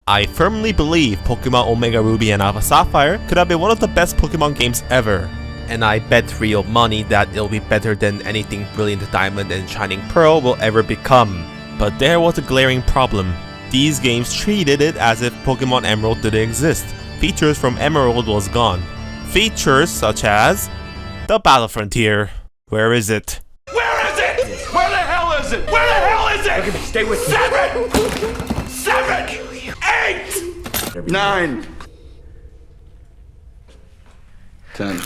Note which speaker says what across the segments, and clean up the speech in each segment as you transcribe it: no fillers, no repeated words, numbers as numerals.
Speaker 1: I firmly believe Pokemon Omega Ruby and Alpha Sapphire could have been one of the best Pokemon games ever. And I bet real money that it'll be better than anything Brilliant Diamond and Shining Pearl will ever become. But there was a glaring problem. These games treated it as if Pokemon Emerald didn't exist. Features from Emerald was gone. Features such as the Battle Frontier. Where is it?
Speaker 2: Where is it? Where the hell is it? Where the hell is it?
Speaker 3: Look at me, stay with me.
Speaker 2: 7, 8,
Speaker 3: 9, 10.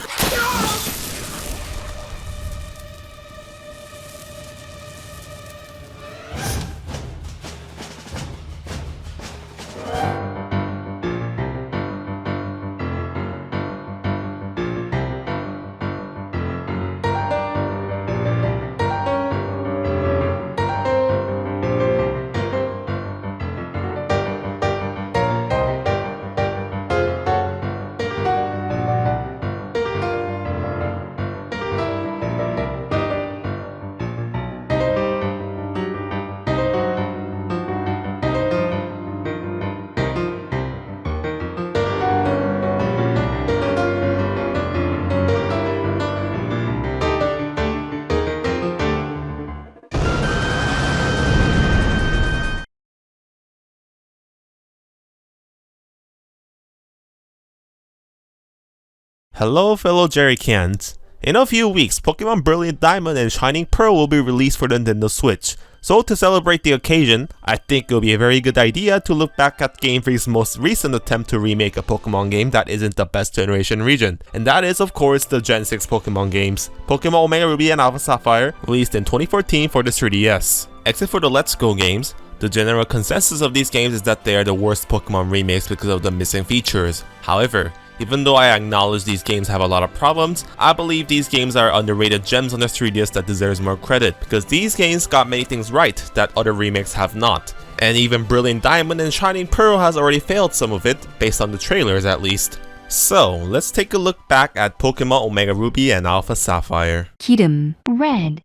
Speaker 1: Hello fellow Jerrycans. In a few weeks, Pokemon Brilliant Diamond and Shining Pearl will be released for the Nintendo Switch. So to celebrate the occasion, I think it will be a very good idea to look back at Game Freak's most recent attempt to remake a Pokemon game that isn't the best generation region. And that is of course the Gen 6 Pokemon games. Pokemon Omega Ruby and Alpha Sapphire, released in 2014 for the 3DS. Except for the Let's Go games, the general consensus of these games is that they are the worst Pokemon remakes because of the missing features. However, even though I acknowledge these games have a lot of problems, I believe these games are underrated gems on the 3DS that deserves more credit, because these games got many things right that other remakes have not. And even Brilliant Diamond and Shining Pearl has already failed some of it, based on the trailers at least. So, let's take a look back at Pokemon Omega Ruby and Alpha Sapphire.
Speaker 4: Kidum, red.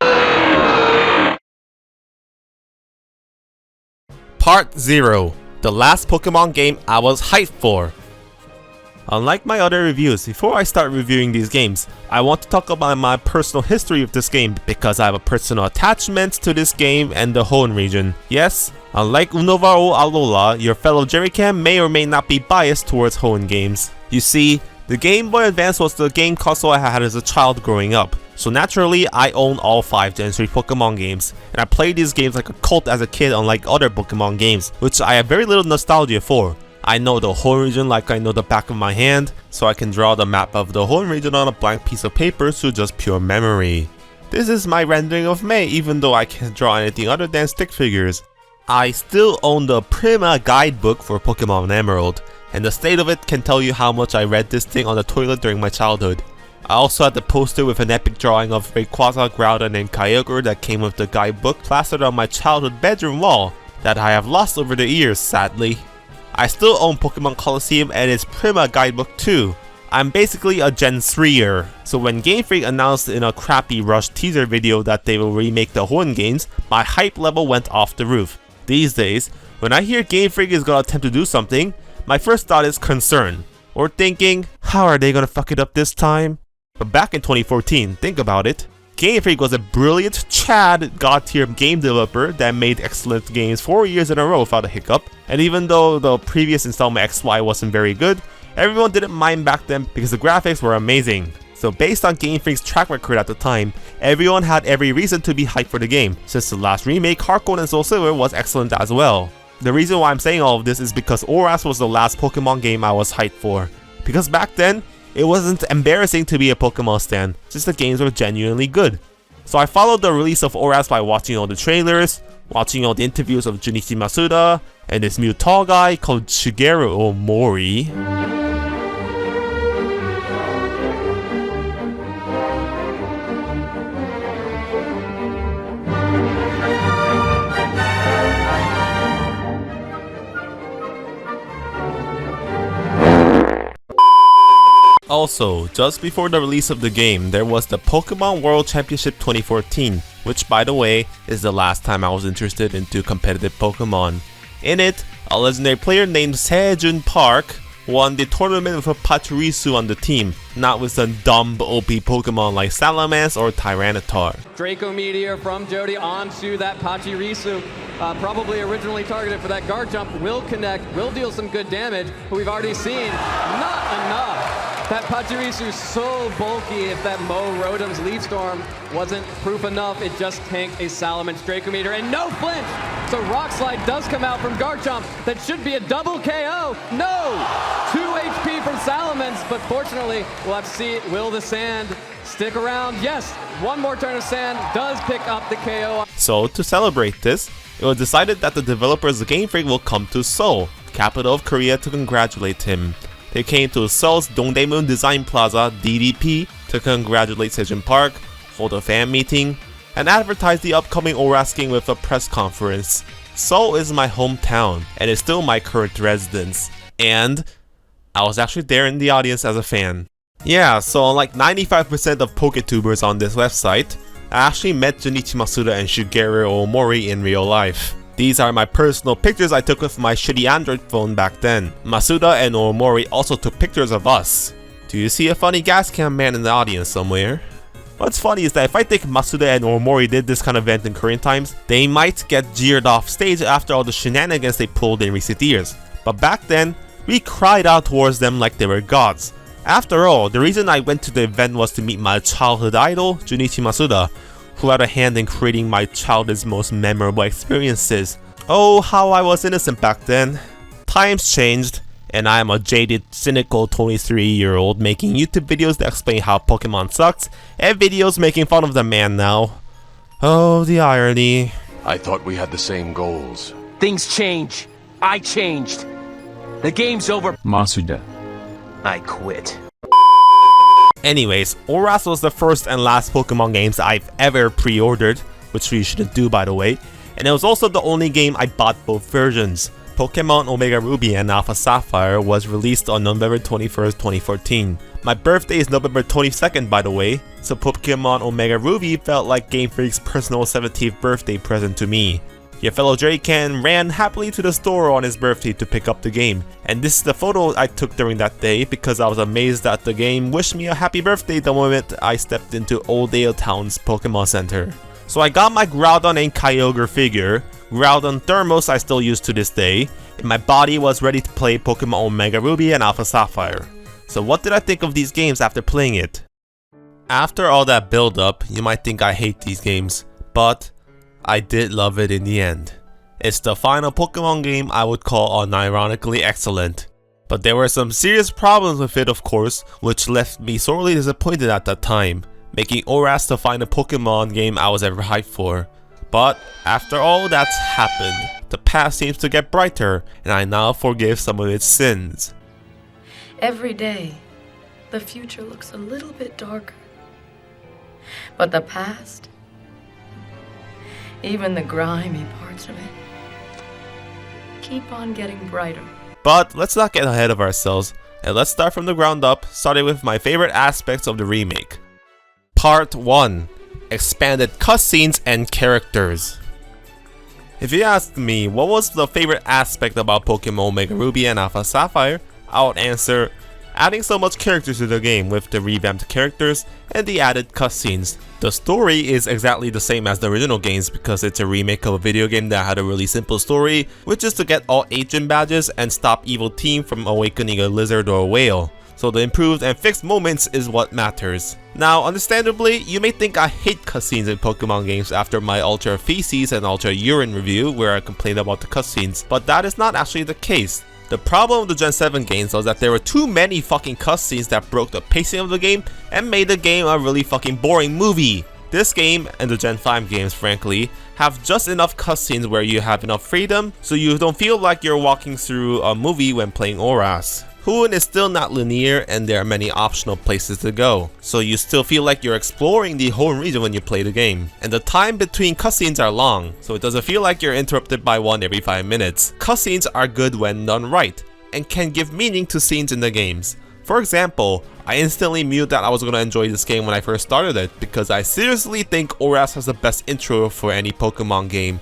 Speaker 1: Part 0. The last Pokemon game I was hyped for. Unlike my other reviews, before I start reviewing these games, I want to talk about my personal history of this game because I have a personal attachment to this game and the Hoenn region. Yes, unlike Unova or Alola, your fellow Jerrycan may or may not be biased towards Hoenn games. You see, the Game Boy Advance was the game console I had as a child growing up, so naturally I own all 5 Gen 3 Pokemon games, and I played these games like a cult as a kid unlike other Pokemon games, which I have very little nostalgia for. I know the Hoenn region like I know the back of my hand, so I can draw the map of the Hoenn region on a blank piece of paper through just pure memory. This is my rendering of May, even though I can't draw anything other than stick figures. I still own the Prima guidebook for Pokemon Emerald, and the state of it can tell you how much I read this thing on the toilet during my childhood. I also had the poster with an epic drawing of Rayquaza, Groudon, and Kyogre that came with the guidebook plastered on my childhood bedroom wall that I have lost over the years, sadly. I still own Pokemon Colosseum and its Prima guidebook too. I'm basically a Gen 3er, so when Game Freak announced in a crappy Rush teaser video that they will remake the Hoenn games, my hype level went off the roof. These days, when I hear Game Freak is gonna attempt to do something, my first thought is concern, or thinking, how are they gonna fuck it up this time? But back in 2014, think about it. Game Freak was a brilliant Chad god-tier game developer that made excellent games 4 years in a row without a hiccup, and even though the previous installment XY wasn't very good, everyone didn't mind back then because the graphics were amazing. So based on Game Freak's track record at the time, everyone had every reason to be hyped for the game, since the last remake, Heartgold and Soul Silver, was excellent as well. The reason why I'm saying all of this is because ORAS was the last Pokemon game I was hyped for. Because back then, it wasn't embarrassing to be a Pokemon stan, since the games were genuinely good. So I followed the release of ORAS by watching all the trailers, watching all the interviews of Junichi Masuda, and this new tall guy called Shigeru Omori. Also, just before the release of the game, there was the Pokemon World Championship 2014, which by the way, is the last time I was interested into competitive Pokemon. In it, A legendary player named Sejun Park won the tournament with a Pachirisu on the team, not with some dumb OP Pokemon like Salamence or Tyranitar.
Speaker 4: Draco Meteor from Jody onto that Pachirisu. Probably originally targeted for that guard jump, will connect, will deal some good damage, but we've already seen not enough. That Pachirisu's so bulky, if that Mo Rotom's Leaf Storm wasn't proof enough, it just tanked a Salamence Draco Meteor and no flinch! So Rock Slide does come out from Garchomp. That should be a double KO. No! 2 HP from Salamence, but fortunately, we'll have to see, will the Sand stick around? Yes, one more turn of Sand does pick up the KO.
Speaker 1: So to celebrate this, it was decided that the developers of Game Freak will come to Seoul, capital of Korea, to congratulate him. They came to Seoul's Dongdaemun Design Plaza, DDP, to congratulate Sejun Park, hold a fan meeting, and advertise the upcoming ORAS game with a press conference. Seoul is my hometown, and is still my current residence, and I was actually there in the audience as a fan. Yeah, so unlike 95% of PokeTubers on this website, I actually met Junichi Masuda and Shigeru Omori in real life. These are my personal pictures I took with my shitty Android phone back then. Masuda and Omori also took pictures of us. Do you see a funny gas cam man in the audience somewhere? What's funny is that if I think Masuda and Omori did this kind of event in Korean times, they might get jeered off stage after all the shenanigans they pulled in recent years. But back then, we cried out towards them like they were gods. After all, the reason I went to the event was to meet my childhood idol, Junichi Masuda, who had a hand in creating my childhood's most memorable experiences. Oh, how I was innocent back then. Times changed, and I am a jaded, cynical 23-year-old making YouTube videos that explain how Pokemon sucks, and videos making fun of the man now. Oh, the irony.
Speaker 5: I thought we had the same goals.
Speaker 6: Things change. I changed. The game's over.
Speaker 7: Masuda.
Speaker 6: I quit.
Speaker 1: Anyways, ORAS was the first and last Pokemon games I've ever pre-ordered, which we shouldn't do by the way, and it was also the only game I bought both versions. Pokemon Omega Ruby and Alpha Sapphire was released on November 21st, 2014. My birthday is November 22nd by the way, so Pokemon Omega Ruby felt like Game Freak's personal 17th birthday present to me. Your fellow Draken ran happily to the store on his birthday to pick up the game, and this is the photo I took during that day because I was amazed that the game wished me a happy birthday the moment I stepped into Old Dale Town's Pokemon Center. So I got my Groudon and Kyogre figure, Groudon Thermos I still use to this day, and my body was ready to play Pokemon Omega Ruby and Alpha Sapphire. So what did I think of these games after playing it? After all that build up, you might think I hate these games, but I did love it in the end. It's the final Pokemon game I would call unironically excellent. But there were some serious problems with it of course, which left me sorely disappointed at that time, making ORAS the final Pokemon game I was ever hyped for. But after all that's happened, the past seems to get brighter, and I now forgive some of its sins.
Speaker 8: Every day, the future looks a little bit darker. But the past, even the grimy parts of it, keep on getting brighter.
Speaker 1: But let's not get ahead of ourselves, and let's start from the ground up, starting with my favorite aspects of the remake. Part 1. Expanded cutscenes and characters. If you ask me what was the favorite aspect about Pokemon Omega Ruby and Alpha Sapphire, I would answer adding so much characters to the game with the revamped characters and the added cutscenes. The story is exactly the same as the original games because it's a remake of a video game that had a really simple story, which is to get all 8 gym badges and stop evil team from awakening a lizard or a whale. So the improved and fixed moments is what matters. Now understandably, you may think I hate cutscenes in Pokemon games after my Ultra Feces and Ultra Urine review where I complained about the cutscenes, but that is not actually the case. The problem with the Gen 7 games was that there were too many fucking cutscenes that broke the pacing of the game and made the game a really fucking boring movie. This game, and the Gen 5 games frankly, have just enough cutscenes where you have enough freedom so you don't feel like you're walking through a movie when playing ORAS. Hoenn is still not linear and there are many optional places to go, so you still feel like you're exploring the whole region when you play the game. And the time between cutscenes are long, so it doesn't feel like you're interrupted by one every 5 minutes. Cutscenes are good when done right, and can give meaning to scenes in the games. For example, I instantly knew that I was going to enjoy this game when I first started it, because I seriously think ORAS has the best intro for any Pokemon game.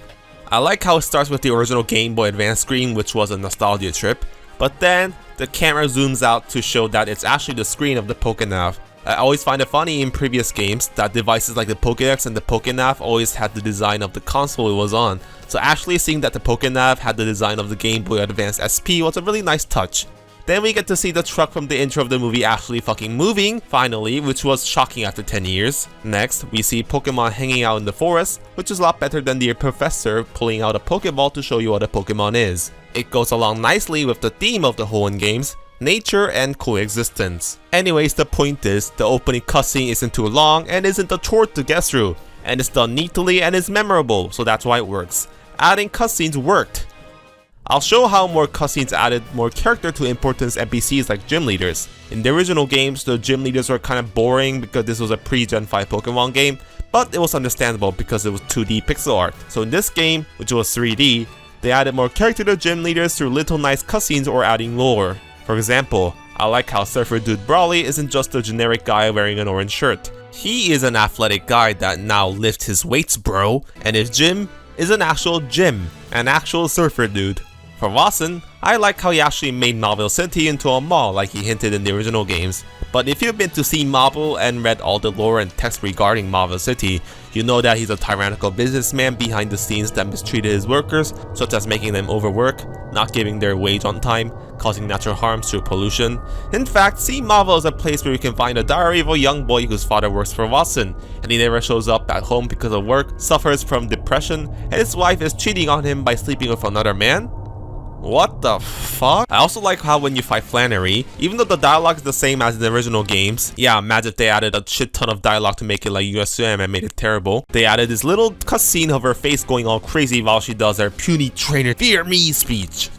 Speaker 1: I like how it starts with the original Game Boy Advance screen, which was a nostalgia trip, but then the camera zooms out to show that it's actually the screen of the Pokénav. I always find it funny in previous games that devices like the Pokédex and the Pokénav always had the design of the console it was on, so actually seeing that the Pokénav had the design of the Game Boy Advance SP was a really nice touch. Then we get to see the truck from the intro of the movie actually fucking moving, finally, which was shocking after 10 years. Next, we see Pokemon hanging out in the forest, which is a lot better than the professor pulling out a Pokeball to show you what a Pokemon is. It goes along nicely with the theme of the Hoenn games, nature and coexistence. Anyways, the point is, the opening cutscene isn't too long and isn't a chore to get through, and it's done neatly and is memorable, so that's why it works. Adding cutscenes worked. I'll show how more cutscenes added more character to important NPCs like gym leaders. In the original games, the gym leaders were kind of boring because this was a pre-Gen 5 Pokemon game, but it was understandable because it was 2D pixel art. So in this game, which was 3D, they added more character to gym leaders through little nice cutscenes or adding lore. For example, I like how Surfer Dude Brawly isn't just a generic guy wearing an orange shirt. He is an athletic guy that now lifts his weights, bro, and his gym is an actual gym, an actual surfer dude. For Wassen, I like how he actually made Mauville City into a mall like he hinted in the original games. But if you've been to see Mauville and read all the lore and text regarding Mauville City, you know that he's a tyrannical businessman behind the scenes that mistreated his workers, such as making them overwork, not giving their wage on time, causing natural harms through pollution. In fact, see Mauville is a place where you can find a diary of a young boy whose father works for Wassen, and he never shows up at home because of work, suffers from depression, and his wife is cheating on him by sleeping with another man? What the fuck? I also like how when you fight Flannery, even though the dialogue is the same as in the original games, yeah, imagine if they added a shit ton of dialogue to make it like USM and made it terrible. They added this little cutscene of her face going all crazy while she does her puny trainer fear me speech.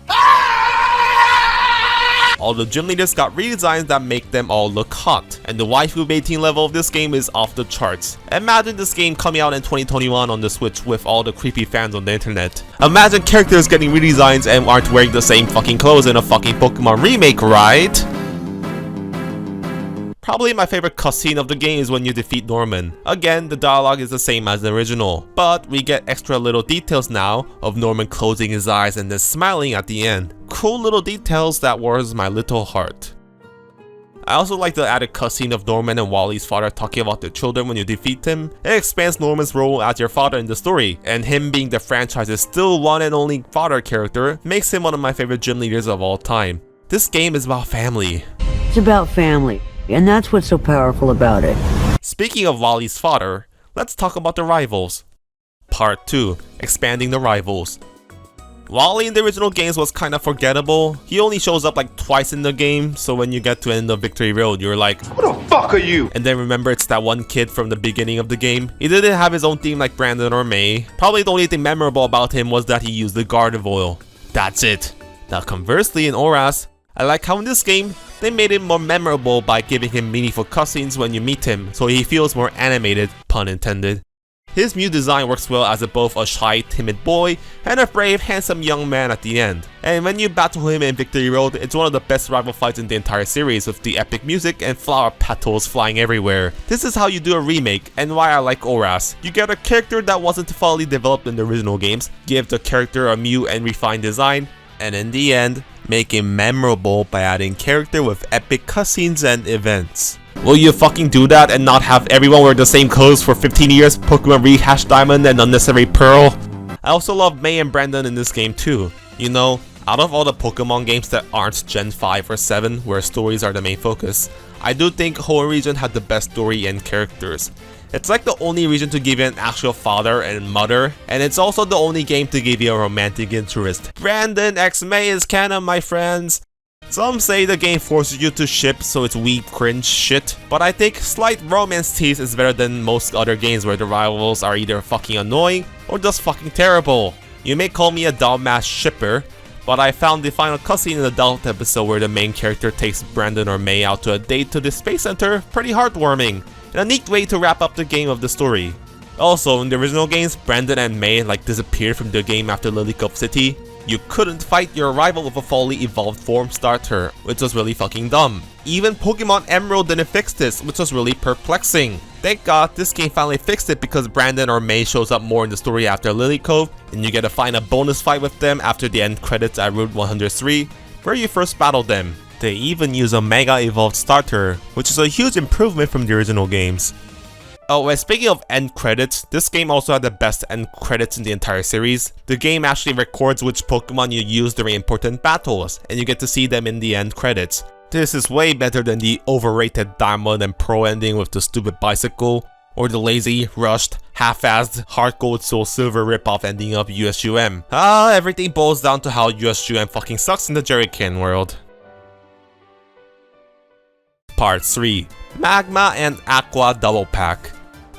Speaker 1: All the gym leaders got redesigns that make them all look hot, and the waifu baiting level of this game is off the charts. Imagine this game coming out in 2021 on the Switch with all the creepy fans on the internet. Imagine characters getting redesigns and aren't wearing the same fucking clothes in a fucking Pokemon remake, right? Probably my favorite cutscene of the game is when you defeat Norman. Again, the dialogue is the same as the original, but we get extra little details now of Norman closing his eyes and then smiling at the end. Cool little details that warms my little heart. I also like the added cutscene of Norman and Wally's father talking about their children when you defeat him. It expands Norman's role as your father in the story, and him being the franchise's still one and only father character makes him one of my favorite gym leaders of all time. This game is about family.
Speaker 7: It's about family. And that's what's so powerful about it.
Speaker 1: Speaking of Wally's father, let's talk about the rivals. Part 2. Expanding the rivals. Wally in the original games was kinda forgettable. He only shows up like twice in the game, so when you get to end of Victory Road, you're like,
Speaker 2: Who the fuck are you?
Speaker 1: and then remember it's that one kid from the beginning of the game. He didn't have his own theme like Brandon or May. Probably the only thing memorable about him was that he used the Gardevoir. That's it. Now conversely in ORAS, I like how in this game, they made him more memorable by giving him meaningful cutscenes when you meet him, so he feels more animated, pun intended. His Mew design works well as both a shy, timid boy and a brave, handsome young man at the end. And when you battle him in Victory Road, it's one of the best rival fights in the entire series with the epic music and flower petals flying everywhere. This is how you do a remake and why I like ORAS. You get a character that wasn't fully developed in the original games, give the character a new and refined design, and in the end, make him memorable by adding character with epic cutscenes and events. Will you fucking do that and not have everyone wear the same clothes for 15 years, Pokemon Rehash Diamond and Unnecessary Pearl? I also love May and Brandon in this game too. You know, out of all the Pokemon games that aren't Gen 5 or 7 where stories are the main focus, I do think Hoenn region had the best story and characters. It's like the only region to give you an actual father and mother, and it's also the only game to give you a romantic interest. Brandon x May is canon, my friends. Some say the game forces you to ship, so it's weeb cringe shit, but I think slight romance tease is better than most other games where the rivals are either fucking annoying or just fucking terrible. You may call me a dumbass shipper, but I found the final cutscene in the adult episode where the main character takes Brandon or May out to a date to the space center pretty heartwarming, and a neat way to wrap up the game of the story. Also, in the original games, Brandon and May disappeared from the game after Lilycove City. You couldn't fight your rival with a fully evolved form starter, which was really fucking dumb. Even Pokemon Emerald didn't fix this, which was really perplexing. Thank God, this game finally fixed it because Brandon or May shows up more in the story after Lily Cove, and you get to find a bonus fight with them after the end credits at Route 103, where you first battle them. They even use a Mega Evolved starter, which is a huge improvement from the original games. Oh, and speaking of end credits, this game also had the best end credits in the entire series. The game actually records which Pokemon you use during important battles, and you get to see them in the end credits. This is way better than the overrated Diamond and Pro ending with the stupid bicycle, or the lazy, rushed, half-assed Heart Gold Soul Silver ripoff ending of USUM. Everything boils down to how USUM fucking sucks in the Jerrycan world. Part 3. Magma and Aqua Double Pack.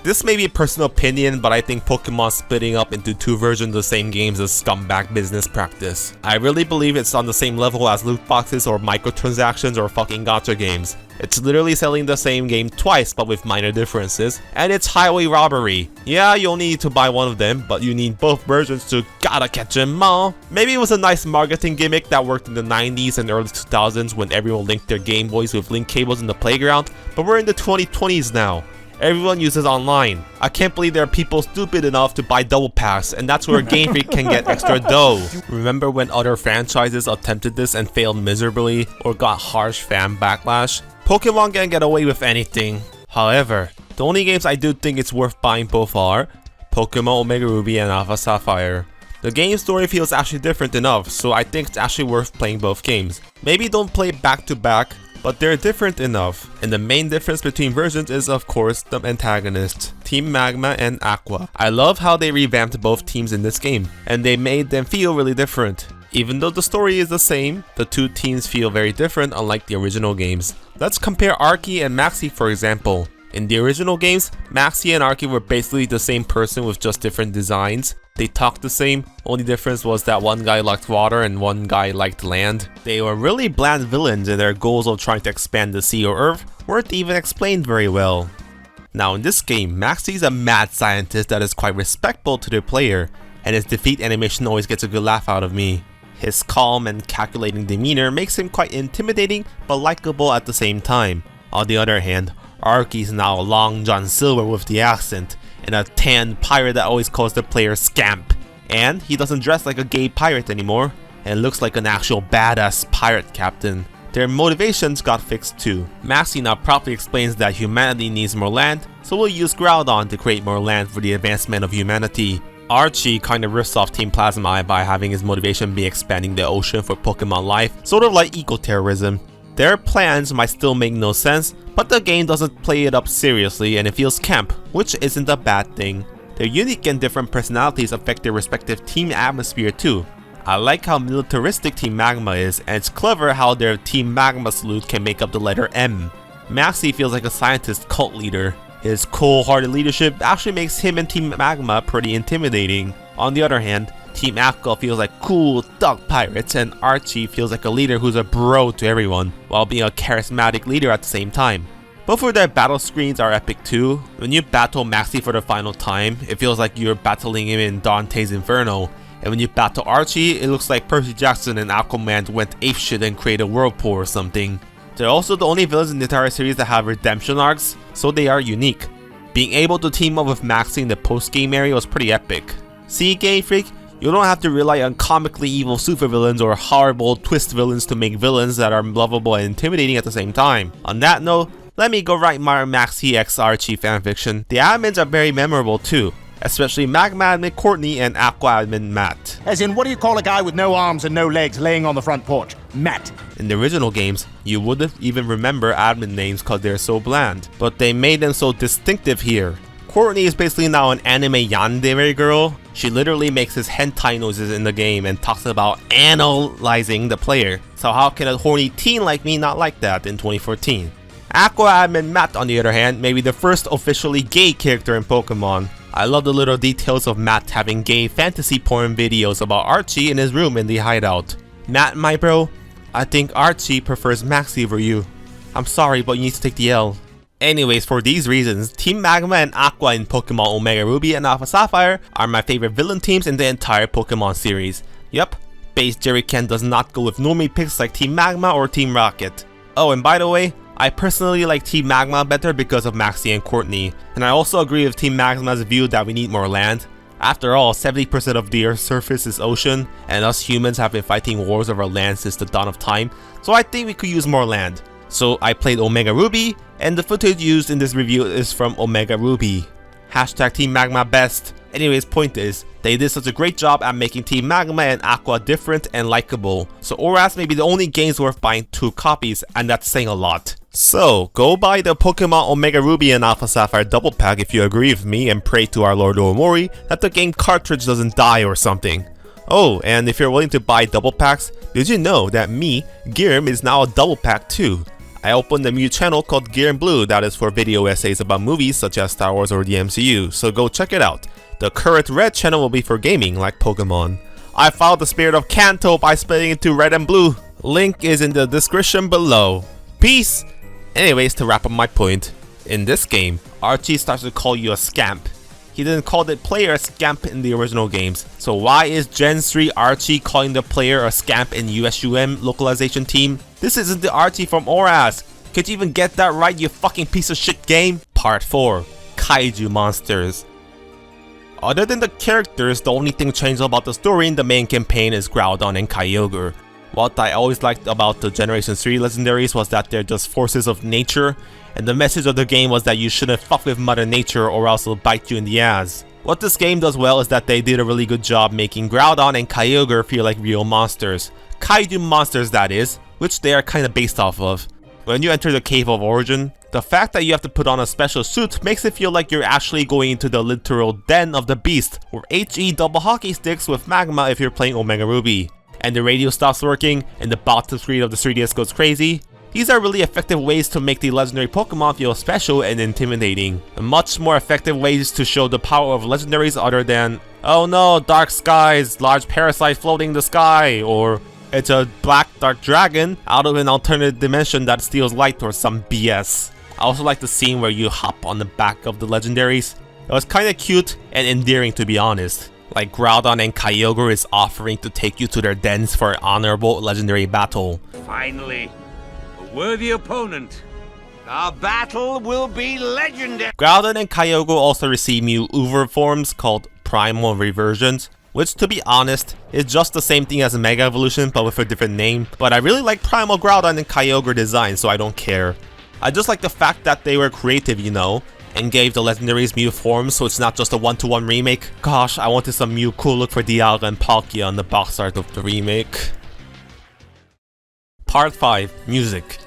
Speaker 1: This may be a personal opinion, but I think Pokemon splitting up into two versions of the same games is scumbag business practice. I really believe it's on the same level as loot boxes or microtransactions or fucking gacha games. It's literally selling the same game twice but with minor differences, and it's highway robbery. Yeah, you only need to buy one of them, but you need both versions to gotta catch 'em all. Maybe it was a nice marketing gimmick that worked in the 90s and early 2000s when everyone linked their Game Boys with link cables in the playground, but we're in the 2020s now. Everyone uses online. I can't believe there are people stupid enough to buy double packs, and that's where Game Freak can get extra dough. Remember when other franchises attempted this and failed miserably or got harsh fan backlash? Pokemon can get away with anything. However, the only games I do think it's worth buying both are Pokemon Omega Ruby and Alpha Sapphire. The game story feels actually different enough, so I think it's actually worth playing both games. Maybe don't play back to back, but they're different enough, and the main difference between versions is of course the antagonists, Team Magma and Aqua. I love how they revamped both teams in this game, and they made them feel really different. Even though the story is the same, the two teams feel very different unlike the original games. Let's compare Archie and Maxie for example. In the original games, Maxie and Archie were basically the same person with just different designs. They talked the same, only difference was that one guy liked water and one guy liked land. They were really bland villains and their goals of trying to expand the sea or earth weren't even explained very well. Now in this game, Maxie's a mad scientist that is quite respectful to the player, and his defeat animation always gets a good laugh out of me. His calm and calculating demeanor makes him quite intimidating but likable at the same time. On the other hand, Archie's now a Long John Silver with the accent, and a tan pirate that always calls the player scamp. And he doesn't dress like a gay pirate anymore, and looks like an actual badass pirate captain. Their motivations got fixed too. Maxie now properly explains that humanity needs more land, so we'll use Groudon to create more land for the advancement of humanity. Archie kinda riffs off Team Plasma by having his motivation be expanding the ocean for Pokemon life, sort of like eco-terrorism. Their plans might still make no sense, but the game doesn't play it up seriously and it feels camp, which isn't a bad thing. Their unique and different personalities affect their respective team atmosphere too. I like how militaristic Team Magma is, and it's clever how their Team Magma salute can make up the letter M. Maxie feels like a scientist cult leader. His cold-hearted leadership actually makes him and Team Magma pretty intimidating. On the other hand, Team Aqua feels like cool thug pirates, and Archie feels like a leader who's a bro to everyone, while being a charismatic leader at the same time. Both of their battle screens are epic too. When you battle Maxie for the final time, it feels like you're battling him in Dante's Inferno, and when you battle Archie, it looks like Percy Jackson and Aquaman went apeshit and created a whirlpool or something. They're also the only villains in the entire series that have redemption arcs, so they are unique. Being able to team up with Maxie in the post-game area was pretty epic. See, Game Freak? You don't have to rely on comically evil supervillains or horrible twist villains to make villains that are lovable and intimidating at the same time. On that note, let me go write my Maxie x Archie fanfiction. The admins are very memorable too, especially Magma admin Courtney and Aqua admin Matt.
Speaker 9: As in, what do you call a guy with no arms and no legs laying on the front porch? Matt.
Speaker 1: In the original games, you wouldn't even remember admin names cause they're so bland, but they made them so distinctive here. Courtney is basically now an anime yandere girl. She literally makes his hentai noises in the game and talks about analyzing the player. So how can a horny teen like me not like that in 2014? Aqua admin Matt, on the other hand, may be the first officially gay character in Pokemon. I love the little details of Matt having gay fantasy porn videos about Archie in his room in the hideout. Matt, my bro, I think Archie prefers Maxie over you. I'm sorry, but you need to take the L. Anyways, for these reasons, Team Magma and Aqua in Pokemon Omega Ruby and Alpha Sapphire are my favorite villain teams in the entire Pokemon series. Yup, base Jerrycan does not go with normie picks like Team Magma or Team Rocket. Oh, and by the way, I personally like Team Magma better because of Maxie and Courtney, and I also agree with Team Magma's view that we need more land. After all, 70% of the Earth's surface is ocean, and us humans have been fighting wars over land since the dawn of time, so I think we could use more land. So I played Omega Ruby, and the footage used in this review is from Omega Ruby. Hashtag Team Magma best. Anyways, point is, they did such a great job at making Team Magma and Aqua different and likable, so ORAS may be the only games worth buying 2 copies, and that's saying a lot. So, go buy the Pokemon Omega Ruby and Alpha Sapphire double pack if you agree with me, and pray to our Lord Omori that the game cartridge doesn't die or something. Oh, and if you're willing to buy double packs, did you know that me, Girm, is now a double pack too? I opened a new channel called Girm Blue that is for video essays about movies such as Star Wars or the MCU, so go check it out. The current red channel will be for gaming like Pokemon. I followed the spirit of Kanto by splitting into red and blue. Link is in the description below. Peace! Anyways, to wrap up my point, in this game, Archie starts to call you a scamp. He didn't call the player a scamp in the original games, so why is Gen 3 Archie calling the player a scamp in USUM localization team? This isn't the Archie from ORAS. Could you even get that right, you fucking piece of shit game? Part 4. Kaiju Monsters. Other than the characters, the only thing changed about the story in the main campaign is Groudon and Kyogre. What I always liked about the Generation 3 legendaries was that they're just forces of nature, and the message of the game was that you shouldn't fuck with Mother Nature or else it'll bite you in the ass. What this game does well is that they did a really good job making Groudon and Kyogre feel like real monsters. Kaiju monsters, that is, which they are kinda based off of. When you enter the Cave of Origin, the fact that you have to put on a special suit makes it feel like you're actually going into the literal den of the beast, or HE double hockey sticks with magma if you're playing Omega Ruby. And the radio stops working, and the bottom screen of the 3DS goes crazy. These are really effective ways to make the legendary Pokemon feel special and intimidating. Much more effective ways to show the power of legendaries other than, oh no, dark skies, large parasite floating in the sky, or it's a black dark dragon out of an alternate dimension that steals light or some BS. I also like the scene where you hop on the back of the legendaries. It was kinda cute and endearing, to be honest. Like Groudon and Kyogre is offering to take you to their dens for an honorable legendary battle.
Speaker 6: Finally, a worthy opponent. Our battle will be legendary.
Speaker 1: Groudon and Kyogre also receive new Uber forms called Primal Reversions, which, to be honest, is just the same thing as a Mega Evolution but with a different name. But I really like Primal Groudon and Kyogre design, so I don't care. I just like the fact that they were creative, you know, and gave the legendaries Mew forms so it's not just a one-to-one remake. Gosh, I wanted some Mew cool look for Dialga and Palkia on the box art of the remake. Part 5. Music.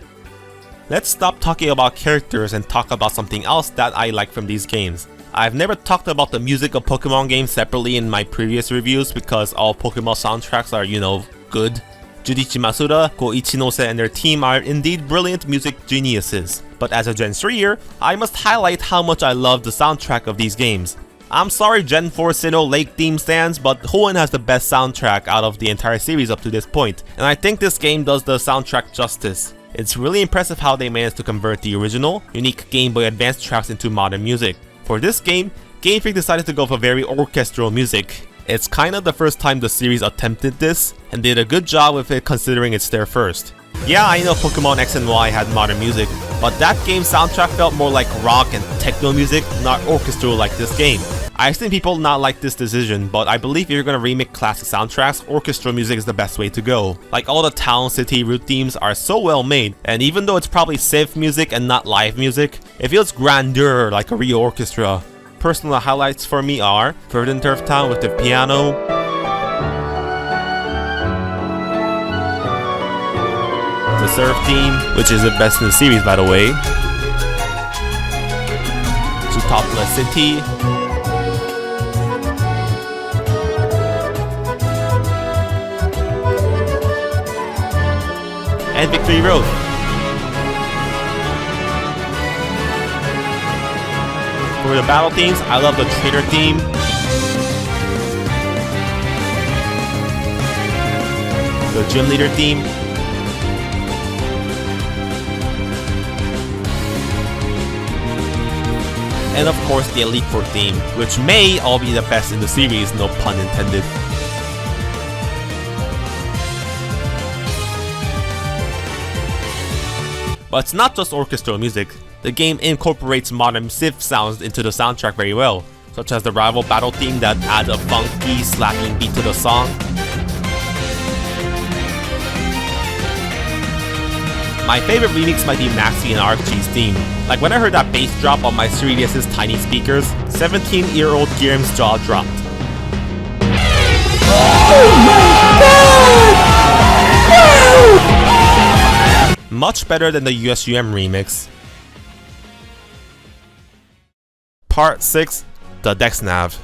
Speaker 1: Let's stop talking about characters and talk about something else that I like from these games. I've never talked about the music of Pokemon games separately in my previous reviews because all Pokemon soundtracks are, you know, good. Junichi Masuda, Go Ichinose and their team are indeed brilliant music geniuses. But as a Gen 3-er, I must highlight how much I love the soundtrack of these games. I'm sorry Gen 4 Sinnoh Lake theme stands, but Hoenn has the best soundtrack out of the entire series up to this point, and I think this game does the soundtrack justice. It's really impressive how they managed to convert the original, unique Game Boy Advance tracks into modern music. For this game, Game Freak decided to go for very orchestral music. It's kinda the first time the series attempted this, and did a good job with it considering it's their first. Yeah, I know Pokemon X and Y had modern music, but that game's soundtrack felt more like rock and techno music, not orchestral like this game. I've seen people not like this decision, but I believe if you're gonna remake classic soundtracks, orchestral music is the best way to go. Like all the town, city, route themes are so well made, and even though it's probably synth music and not live music, it feels grandeur like a real orchestra. Personal highlights for me are Verdant Turf Town with the piano, the surf theme, which is the best in the series by the way, Zootopia City, and Victory Road. For the battle themes, I love the Trainer theme, the Gym Leader theme, and of course the Elite Four theme, which may all be the best in the series, no pun intended. But it's not just orchestral music. The game incorporates modern synth sounds into the soundtrack very well, such as the rival battle theme that adds a funky, slapping beat to the song. My favorite remix might be Maxi and Archie's theme. Like when I heard that bass drop on my 3DS's tiny speakers, 17-year-old Guillermo's jaw dropped. Much better than the USUM remix. Part 6, the Dex Nav.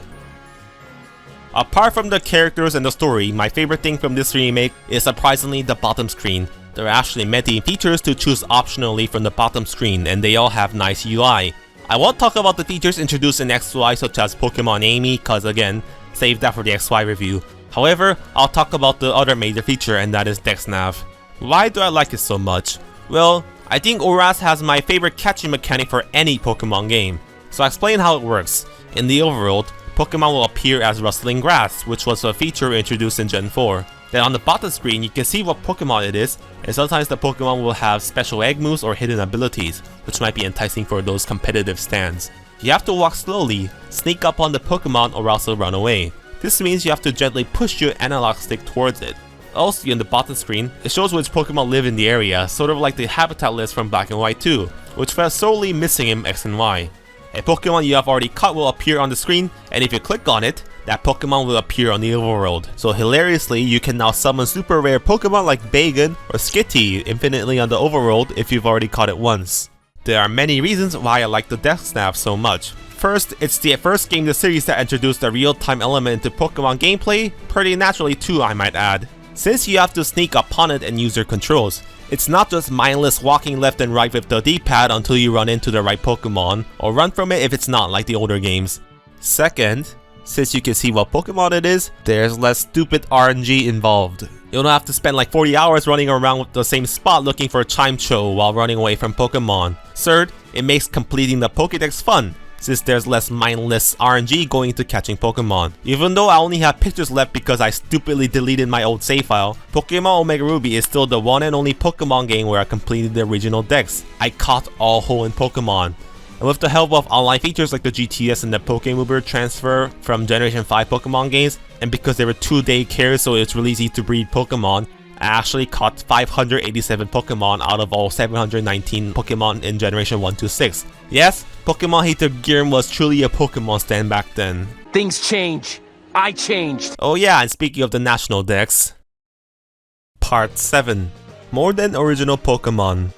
Speaker 1: Apart from the characters and the story, my favorite thing from this remake is surprisingly the bottom screen. There are actually many features to choose optionally from the bottom screen, and they all have nice UI. I won't talk about the features introduced in XY such as Pokemon Amy, cause again, save that for the XY review. However, I'll talk about the other major feature, and that is Dex Nav. Why do I like it so much? Well, I think ORAS has my favorite catching mechanic for any Pokemon game. So I'll explain how it works. In the overworld, Pokemon will appear as rustling grass, which was a feature introduced in Gen 4. Then on the bottom screen, you can see what Pokemon it is, and sometimes the Pokemon will have special egg moves or hidden abilities, which might be enticing for those competitive stands. You have to walk slowly, sneak up on the Pokemon, or else it'll run away. This means you have to gently push your analog stick towards it. Also, on the bottom screen, it shows which Pokemon live in the area, sort of like the habitat list from Black and White 2, which was solely missing in X and Y. A Pokemon you have already caught will appear on the screen, and if you click on it, that Pokemon will appear on the overworld. So hilariously, you can now summon super rare Pokemon like Bagon or Skitty infinitely on the overworld if you've already caught it once. There are many reasons why I like the Dex Nav so much. First, it's the first game in the series that introduced a real-time element into Pokemon gameplay, pretty naturally too I might add. Since you have to sneak upon it and use your controls, it's not just mindless walking left and right with the D-pad until you run into the right Pokemon, or run from it if it's not like the older games. Second, since you can see what Pokemon it is, there's less stupid RNG involved. You don't have to spend like 40 hours running around with the same spot looking for a Chimecho while running away from Pokemon. Third, it makes completing the Pokédex fun, since there's less mindless RNG going into catching Pokemon. Even though I only have pictures left because I stupidly deleted my old save file, Pokemon Omega Ruby is still the one and only Pokemon game where I completed the original Dex. I caught all Hoenn Pokemon. And with the help of online features like the GTS and the Pokemover transfer from Generation 5 Pokemon games, and because they were 2-day cares so it's really easy to breed Pokemon, I actually caught 587 Pokemon out of all 719 Pokemon in Generation 1 to 6. Yes, Pokemon hater Guillermo was truly a Pokemon stan back then.
Speaker 6: Things change. I changed.
Speaker 1: Oh yeah, and speaking of the National Dex, Part 7. More than original Pokemon.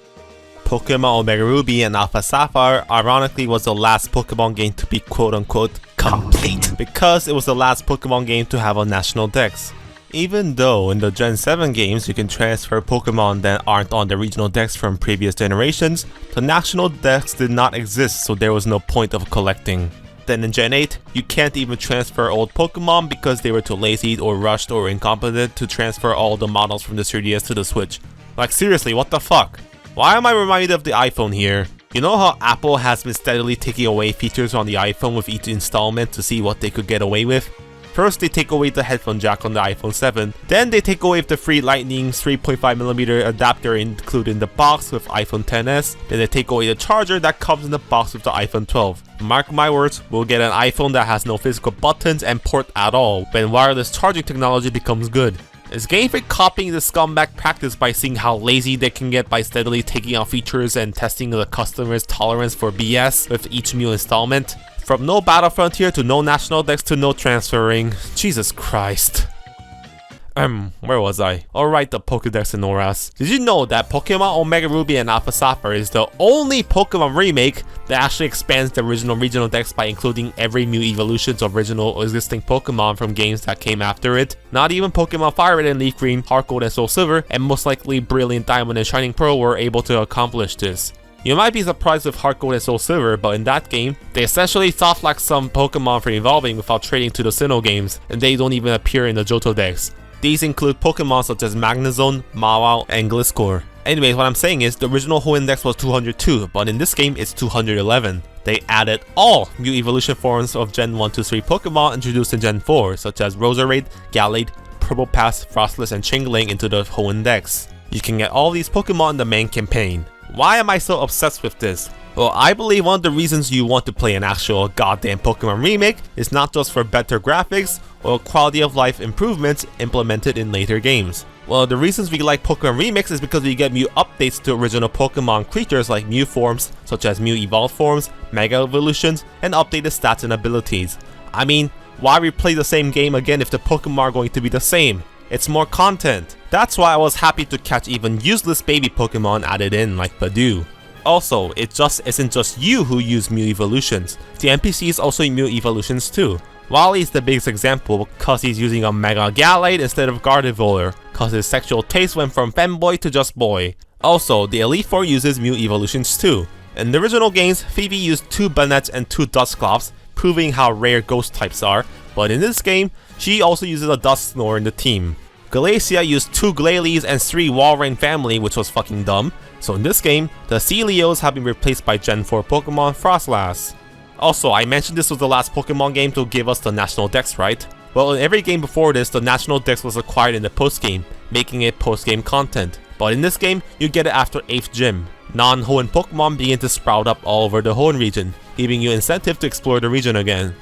Speaker 1: Pokemon Omega Ruby and Alpha Sapphire ironically was the last Pokemon game to be quote-unquote complete, because it was the last Pokemon game to have a National Dex. Even though in the Gen 7 games you can transfer Pokemon that aren't on the regional Dex from previous generations, the National Dex did not exist, so there was no point of collecting. Then in Gen 8, you can't even transfer old Pokemon because they were too lazy or rushed or incompetent to transfer all the models from the 3DS to the Switch. Like seriously, what the fuck? Why am I reminded of the iPhone here? You know how Apple has been steadily taking away features on the iPhone with each installment to see what they could get away with? First, they take away the headphone jack on the iPhone 7, then they take away the free Lightning 3.5mm adapter included in the box with iPhone XS, then they take away the charger that comes in the box with the iPhone 12. Mark my words, we'll get an iPhone that has no physical buttons and port at all when wireless charging technology becomes good. Is Game Freak copying the scumbag practice by seeing how lazy they can get by steadily taking out features and testing the customer's tolerance for BS with each new installment? From no Battle Frontier to no National Dex to no transferring. Jesus Christ. Where was I? Alright, the Pokédex and ORAS. Did you know that Pokemon Omega Ruby and Alpha Sapphire is the only Pokemon remake that actually expands the original regional Dex by including every new evolutions of original existing Pokemon from games that came after it? Not even Pokemon Fire Red and Leaf Green, Heart Gold and Soul Silver, and most likely Brilliant Diamond and Shining Pearl were able to accomplish this. You might be surprised with Heart Gold and Soul Silver, but in that game, they essentially softlocked some Pokemon from evolving without trading to the Sinnoh games, and they don't even appear in the Johto Dex. These include Pokemon such as Magnezone, Mawile, and Gliscor. Anyways, what I'm saying is the original Hoenn Dex was 202, but in this game it's 211. They added all new evolution forms of Gen 1 to 3 Pokemon introduced in Gen 4, such as Roserade, Gallade, Probopass, Frostless, and Chingling into the Hoenn Dex. You can get all these Pokemon in the main campaign. Why am I so obsessed with this? Well, I believe one of the reasons you want to play an actual goddamn Pokemon remake is not just for better graphics or quality of life improvements implemented in later games. Well, the reasons we like Pokemon remakes is because we get Mew updates to original Pokemon creatures like Mew forms, such as Mew evolved forms, Mega Evolutions, and updated stats and abilities. I mean, why replay the same game again if the Pokemon are going to be the same? It's more content. That's why I was happy to catch even useless baby Pokemon added in like Badoo. Also, it just isn't just you who use Mew evolutions. The NPCs also Mew evolutions too. Wally's the biggest example cause he's using a Mega Gallade instead of Gardevoir, cause his sexual taste went from femboy to just boy. Also, the Elite Four uses Mew evolutions too. In the original games, Phoebe used 2 Bannets and 2 Dusclops, proving how rare ghost types are, but in this game, she also uses a Dusknoir in the team. Glacia used 2 Glalie and 3 Walrein family, which was fucking dumb. So in this game, the Celeos have been replaced by Gen 4 Pokemon Frostlass. Also, I mentioned this was the last Pokemon game to give us the National Dex, right? Well, in every game before this, the National Dex was acquired in the post-game, making it post-game content. But in this game, you get it after 8th Gym. Non-Hoenn Pokemon begin to sprout up all over the Hoenn region, giving you incentive to explore the region again.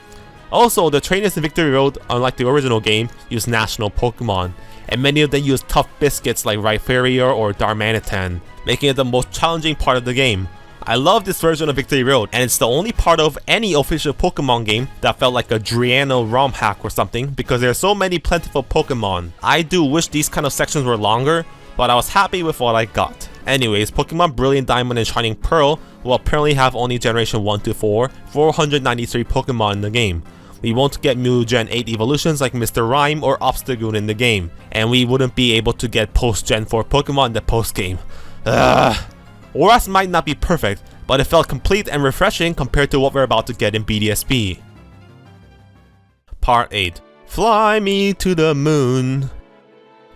Speaker 1: Also, the trainers in Victory Road, unlike the original game, use national Pokemon, and many of them use tough biscuits like Rhyperior or Darmanitan, making it the most challenging part of the game. I love this version of Victory Road, and it's the only part of any official Pokemon game that felt like a Driano ROM hack or something because there are so many plentiful Pokemon. I do wish these kind of sections were longer, but I was happy with what I got. Anyways, Pokemon Brilliant Diamond and Shining Pearl will apparently have only Generation 1 to 4, 493 Pokemon in the game. We won't get Mew Gen 8 evolutions like Mr. Rhyme or Obstagoon in the game, and we wouldn't be able to get post-Gen 4 Pokemon in the post-game. ORAS might not be perfect, but it felt complete and refreshing compared to what we're about to get in BDSP. Part 8. Fly me to the moon.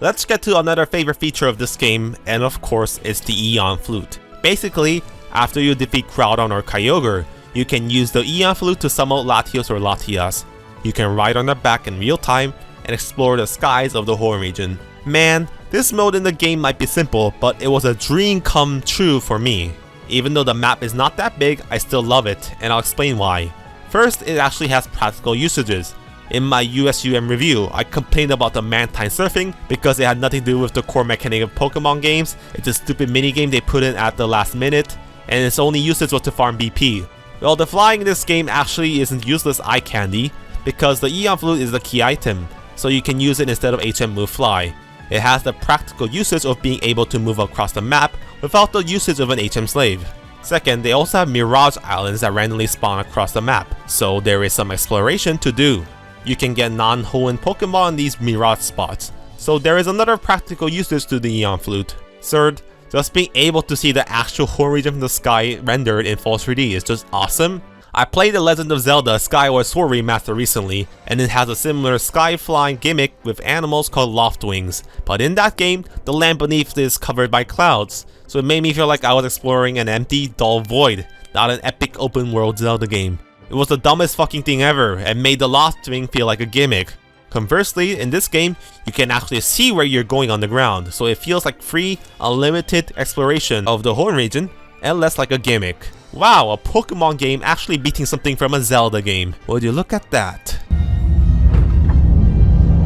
Speaker 1: Let's get to another favorite feature of this game, and of course it's the Aeon Flute. Basically, after you defeat Groudon or Kyogre, you can use the Aeon Flute to summon Latios or Latias. You can ride on their back in real time and explore the skies of the Hoenn region. Man, this mode in the game might be simple, but it was a dream come true for me. Even though the map is not that big, I still love it, and I'll explain why. First, it actually has practical usages. In my USUM review, I complained about the Mantine surfing because it had nothing to do with the core mechanic of Pokemon games. It's a stupid minigame they put in at the last minute, and its only usage was to farm BP. Well, the flying in this game actually isn't useless eye candy, because the Aeon Flute is the key item, so you can use it instead of HM Move Fly. It has the practical usage of being able to move across the map without the usage of an HM Slave. Second, they also have Mirage Islands that randomly spawn across the map, so there is some exploration to do. You can get non-Hoenn Pokemon in these Mirage spots, so there is another practical usage to the Aeon Flute. Third, just being able to see the actual Hoenn region from the sky rendered in full 3D is just awesome. I played The Legend of Zelda Skyward Sword Remaster recently, and it has a similar sky flying gimmick with animals called Loftwings, but in that game, the land beneath is covered by clouds, so it made me feel like I was exploring an empty, dull void, not an epic open world Zelda game. It was the dumbest fucking thing ever, and made the Loftwing feel like a gimmick. Conversely, in this game, you can actually see where you're going on the ground, so it feels like free, unlimited exploration of the Hoenn region, and less like a gimmick. Wow, a Pokemon game actually beating something from a Zelda game. Would you look at that?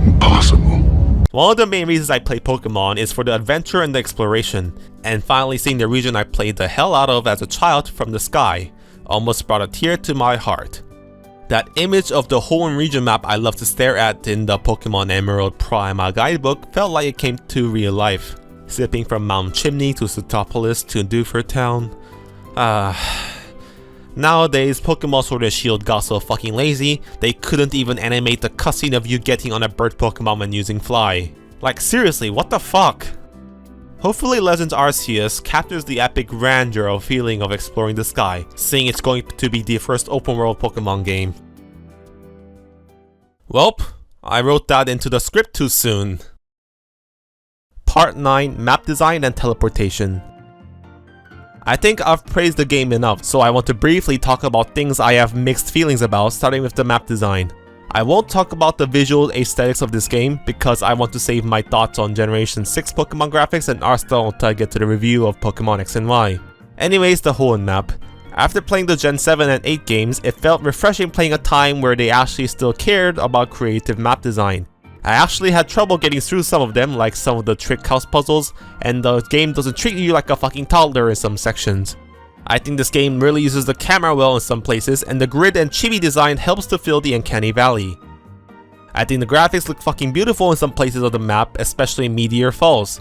Speaker 5: Impossible.
Speaker 1: One of the main reasons I play Pokemon is for the adventure and the exploration, and finally seeing the region I played the hell out of as a child from the sky almost brought a tear to my heart. That image of the Hoenn region map I love to stare at in the Pokemon Emerald Prima guidebook felt like it came to real life. Zipping from Mount Chimney to Sootopolis to Dewford Town. Nowadays, Pokemon Sword and Shield got so fucking lazy, they couldn't even animate the cutscene of you getting on a bird Pokemon when using Fly. Like seriously, what the fuck? Hopefully Legends Arceus captures the epic grandeur of feeling of exploring the sky, seeing it's going to be the first open world Pokemon game. Welp, I wrote that into the script too soon. Part 9, Map Design and Teleportation. I think I've praised the game enough, so I want to briefly talk about things I have mixed feelings about, starting with the map design. I won't talk about the visual aesthetics of this game because I want to save my thoughts on Generation 6 Pokemon graphics and art style until I get to the review of Pokemon X and Y. Anyways, the Hoenn map. After playing the Gen 7 and 8 games, it felt refreshing playing a time where they actually still cared about creative map design. I actually had trouble getting through some of them, like some of the trick house puzzles, and the game doesn't treat you like a fucking toddler in some sections. I think this game really uses the camera well in some places, and the grid and chibi design helps to fill the uncanny valley. I think the graphics look fucking beautiful in some places of the map, especially in Meteor Falls.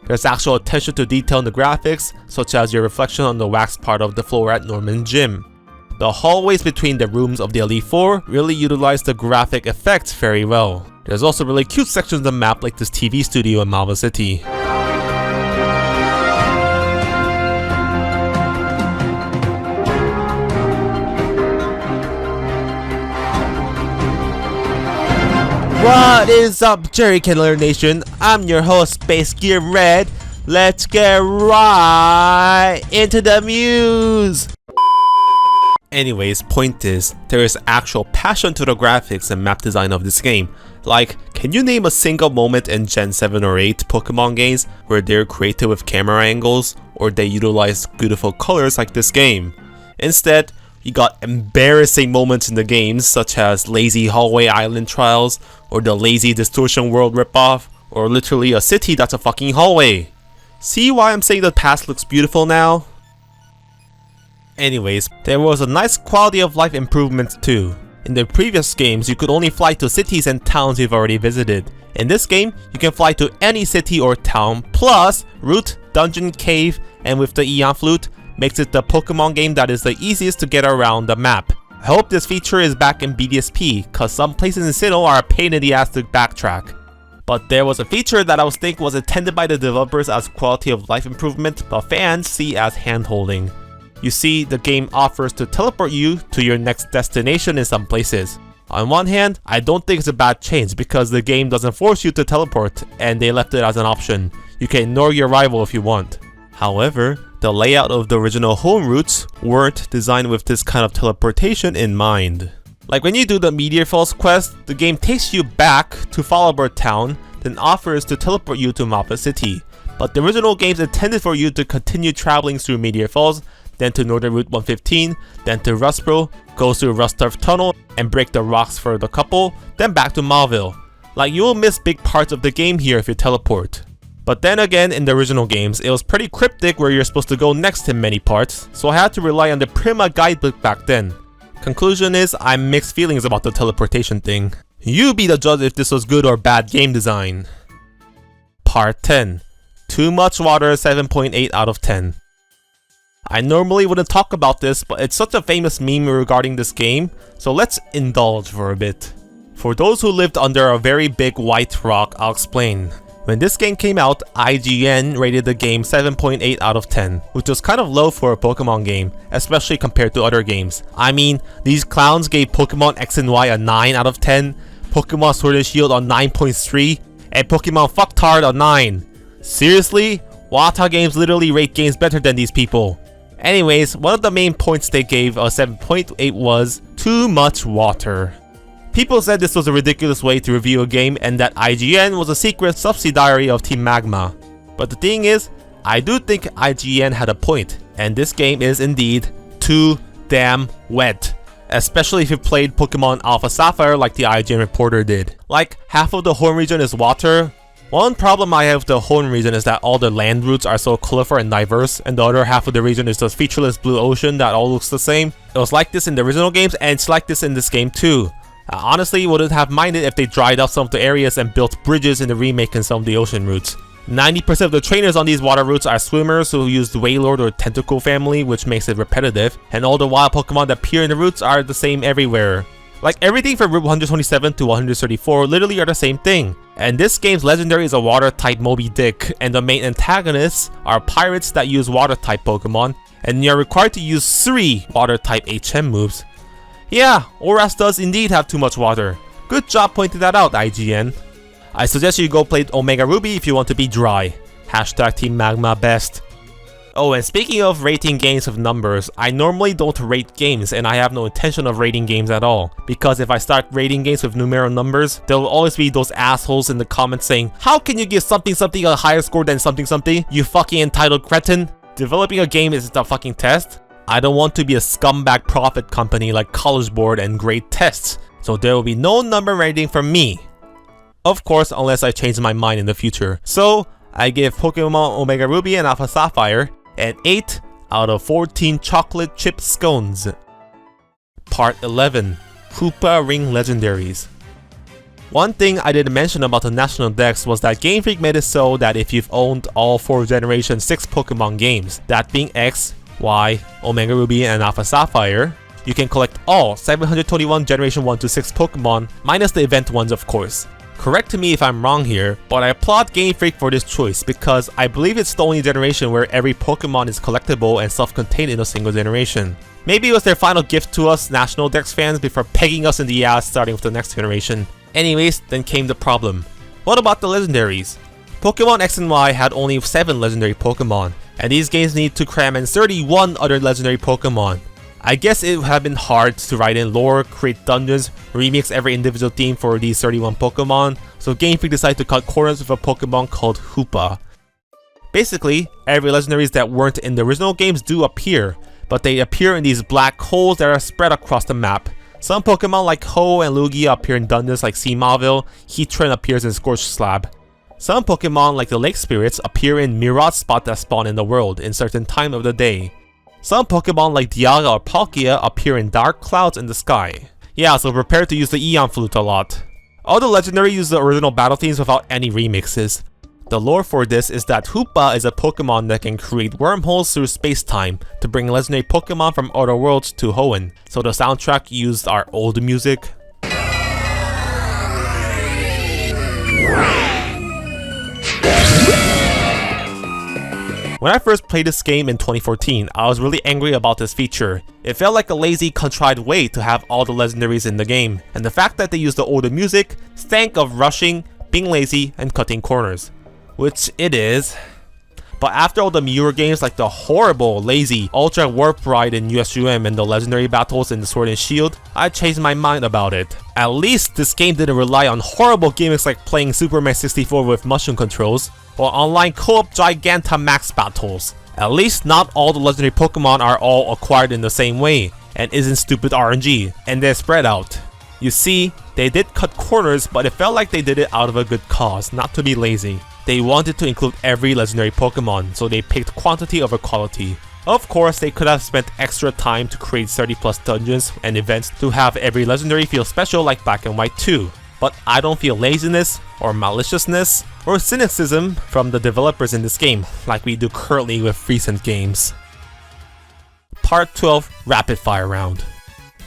Speaker 1: There's actual attention to detail in the graphics, such as your reflection on the wax part of the floor at Norman Gym. The hallways between the rooms of the Elite Four really utilize the graphic effects very well. There's also really cute sections of the map like this TV studio in Malva City. What is up, Jerry Kendler Nation? I'm your host, Space Gear Red. Let's get right into the news. Anyways, point is, there is actual passion to the graphics and map design of this game. Like, can you name a single moment in Gen 7 or 8 Pokemon games where they're creative with camera angles, or they utilize beautiful colors like this game? Instead, you got embarrassing moments in the games such as lazy hallway island trials, or the lazy Distortion World ripoff, or literally a city that's a fucking hallway. See why I'm saying the past looks beautiful now? Anyways, there was a nice quality of life improvement too. In the previous games, you could only fly to cities and towns you've already visited. In this game, you can fly to any city or town, plus route, dungeon, cave, and with the Aeon Flute, makes it the Pokemon game that is the easiest to get around the map. I hope this feature is back in BDSP, cause some places in Sinnoh are a pain in the ass to backtrack. But there was a feature that I was thinking was intended by the developers as quality of life improvement, but fans see as hand-holding. You see, the game offers to teleport you to your next destination in some places. On one hand, I don't think it's a bad change because the game doesn't force you to teleport and they left it as an option. You can ignore your rival if you want. However, the layout of the original Hoenn routes weren't designed with this kind of teleportation in mind. Like when you do the Meteor Falls quest, the game takes you back to Fallarbor Town, then offers to teleport you to Malva City. But the original game's intended for you to continue traveling through Meteor Falls, then to Northern Route 115, then to Rustboro, go through Rusturf Tunnel and break the rocks for the couple, then back to Mauville. Like, you will miss big parts of the game here if you teleport. But then again, in the original games, it was pretty cryptic where you're supposed to go next in many parts, so I had to rely on the Prima guidebook back then. Conclusion is, I have mixed feelings about the teleportation thing. You be the judge if this was good or bad game design. Part 10. Too much water, 7.8 out of 10. I normally wouldn't talk about this, but it's such a famous meme regarding this game, so let's indulge for a bit. For those who lived under a very big white rock, I'll explain. When this game came out, IGN rated the game 7.8 out of 10, which was kind of low for a Pokemon game, especially compared to other games. I mean, these clowns gave Pokemon X and Y a 9 out of 10, Pokemon Sword and Shield a 9.3, and Pokemon Fucktard a 9. Seriously? Wata Games literally rate games better than these people. Anyways, one of the main points they gave a 7.8 was too much water. People said this was a ridiculous way to review a game and that IGN was a secret subsidiary of Team Magma. But the thing is, I do think IGN had a point, and this game is indeed too damn wet. Especially if you played Pokemon Alpha Sapphire like the IGN reporter did. Like, half of the Hoenn region is water. One problem I have with the Hoenn region is that all the land routes are so colorful and diverse, and the other half of the region is the featureless blue ocean that all looks the same. It was like this in the original games, and it's like this in this game too. I honestly wouldn't have minded if they dried up some of the areas and built bridges in the remake in some of the ocean routes. 90% of the trainers on these water routes are swimmers who use the Wailord or Tentacle family, which makes it repetitive, and all the wild Pokemon that appear in the routes are the same everywhere. Like, everything from Route 127 to 134 literally are the same thing. And this game's legendary is a water-type Moby Dick, and the main antagonists are pirates that use water-type Pokemon, and you're required to use 3 water-type HM moves. Yeah, ORAS does indeed have too much water. Good job pointing that out, IGN. I suggest you go play Omega Ruby if you want to be dry. Hashtag Team Magma best. Oh, and speaking of rating games with numbers, I normally don't rate games, and I have no intention of rating games at all. Because if I start rating games with numerical numbers, there will always be those assholes in the comments saying, "How can you give something something a higher score than something something, you fucking entitled cretin?" developing a game isn't a fucking test, I don't want to be a scumbag profit company like College Board and grade tests, so there will be no number rating from me. Of course, unless I change my mind in the future. So, I give Pokemon Omega Ruby and Alpha Sapphire an 8 out of 14 chocolate chip scones. Part 11. Hoopa Ring Legendaries. One thing I didn't mention about the National Dex was that Game Freak made it so that if you've owned all 4 Generation 6 Pokemon games, that being X, Y, Omega Ruby, and Alpha Sapphire, you can collect all 721 Generation 1 to 6 Pokemon, minus the event ones of course. Correct me if I'm wrong here, but I applaud Game Freak for this choice because I believe it's the only generation where every Pokemon is collectible and self-contained in a single generation. Maybe it was their final gift to us National Dex fans before pegging us in the ass starting with the next generation. Anyways, then came the problem. What about the legendaries? Pokemon X and Y had only 7 legendary Pokemon, and these games need to cram in 31 other legendary Pokemon. I guess it would have been hard to write in lore, create dungeons, remix every individual theme for these 31 Pokemon, so Game Freak decided to cut corners with a Pokemon called Hoopa. Basically, every legendaries that weren't in the original games do appear, but they appear in these black holes that are spread across the map. Some Pokemon like Ho and Lugia appear in dungeons like Sea Mauville, Heatran appears in Scorched Slab. Some Pokemon like the Lake Spirits appear in mirage spots that spawn in the world in certain time of the day. Some Pokemon like Dialga or Palkia appear in dark clouds in the sky. Yeah, so prepare to use the Eon Flute a lot. All the legendary use the original battle themes without any remixes. The lore for this is that Hoopa is a Pokemon that can create wormholes through space-time to bring legendary Pokemon from other worlds to Hoenn, so the soundtrack used our old music. When I first played this game in 2014, I was really angry about this feature. It felt like a lazy, contrived way to have all the legendaries in the game, and the fact that they used the older music stank of rushing, being lazy, and cutting corners. Which it is. But after all the newer games like the horrible, lazy Ultra Warp Ride in USUM and the legendary battles in the Sword and Shield, I changed my mind about it. At least this game didn't rely on horrible gimmicks like playing Superman 64 with mushroom controls, or online co-op Gigantamax battles. At least not all the legendary Pokemon are all acquired in the same way, and isn't stupid RNG, and they're spread out. You see, they did cut corners, but it felt like they did it out of a good cause, not to be lazy. They wanted to include every legendary Pokemon, so they picked quantity over quality. Of course, they could have spent extra time to create 30+ dungeons and events to have every legendary feel special like Black and White 2. But I don't feel laziness, or maliciousness, or cynicism from the developers in this game, like we do currently with recent games. Part 12 Rapid Fire Round.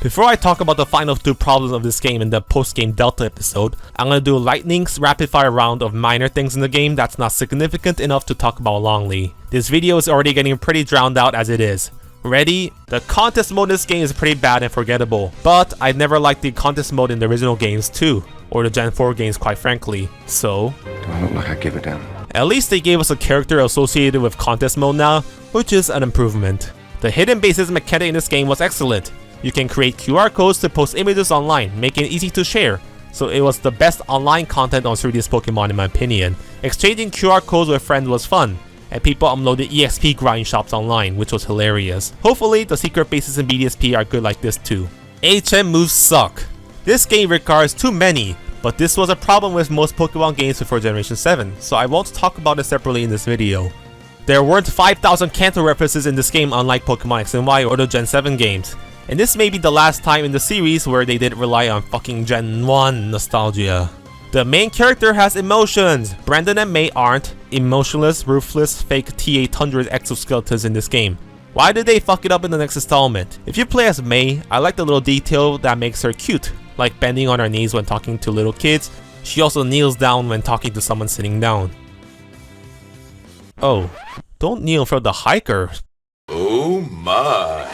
Speaker 1: Before I talk about the final 2 problems of this game in the post-game Delta episode, I'm gonna do Lightning's rapid fire round of minor things in the game that's not significant enough to talk about longly. This video is already getting pretty drowned out as it is. Ready? The contest mode in this game is pretty bad and forgettable, but I never liked the contest mode in the original games too, or the Gen 4 games quite frankly, so...
Speaker 3: Do I look like I give a damn?
Speaker 1: At least they gave us a character associated with contest mode now, which is an improvement. The hidden bases mechanic in this game was excellent. You can create QR codes to post images online, making it easy to share. So it was the best online content on 3DS Pokemon in my opinion. Exchanging QR codes with friends was fun, and people uploaded EXP grind shops online, which was hilarious. Hopefully the secret bases in BDSP are good like this too. HM moves suck. This game requires too many, but this was a problem with most Pokemon games before Generation 7, so I won't talk about it separately in this video. There weren't 5,000 Kanto references in this game unlike Pokemon X and Y or the Gen 7 games. And this may be the last time in the series where they didn't rely on fucking Gen 1 nostalgia. The main character has emotions! Brandon and May aren't emotionless, ruthless, fake T-800 exoskeletons in this game. Why did they fuck it up in the next installment? If you play as May, I like the little detail that makes her cute, like bending on her knees when talking to little kids. She also kneels down when talking to someone sitting down. Oh, don't kneel for the hiker.
Speaker 2: Oh my.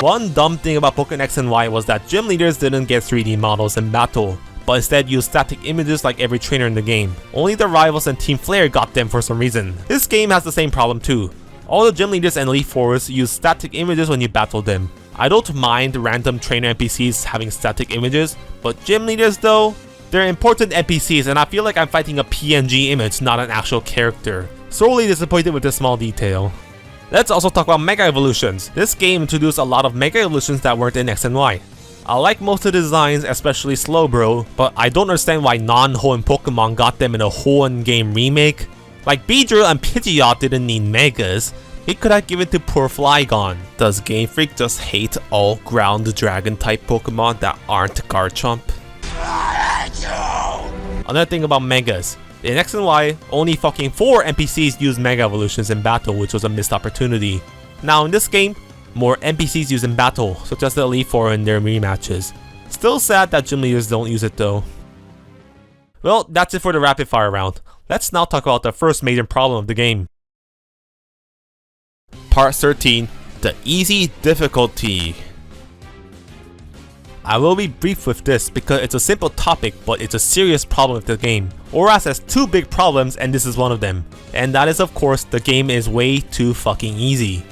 Speaker 1: One dumb thing about Pokemon X and Y was that gym leaders didn't get 3D models in battle, but instead used static images like every trainer in the game. Only the rivals and Team Flare got them for some reason. This game has the same problem too. All the gym leaders and Elite Fours use static images when you battle them. I don't mind random trainer NPCs having static images, but gym leaders though? They're important NPCs and I feel like I'm fighting a PNG image, not an actual character. Sorely disappointed with this small detail. Let's also talk about Mega Evolutions. This game introduced a lot of Mega Evolutions that weren't in X and Y. I like most of the designs, especially Slowbro, but I don't understand why non-Hoenn Pokemon got them in a Hoenn game remake. Like Beedrill and Pidgeot didn't need Megas, he could have given to poor Flygon. Does Game Freak just hate all ground dragon type Pokemon that aren't Garchomp? Another thing about Megas. In X and Y, only fucking 4 NPCs use Mega Evolutions in battle, which was a missed opportunity. Now in this game, more NPCs use in battle, such as the Elite Four in their rematches. Still sad that gym leaders don't use it though. Well, that's it for the rapid fire round. Let's now talk about the first major problem of the game. Part 13, the easy difficulty. I will be brief with this because it's a simple topic, but it's a serious problem with the game. ORAS has 2 big problems and this is one of them. And that is of course, the game is way too fucking easy.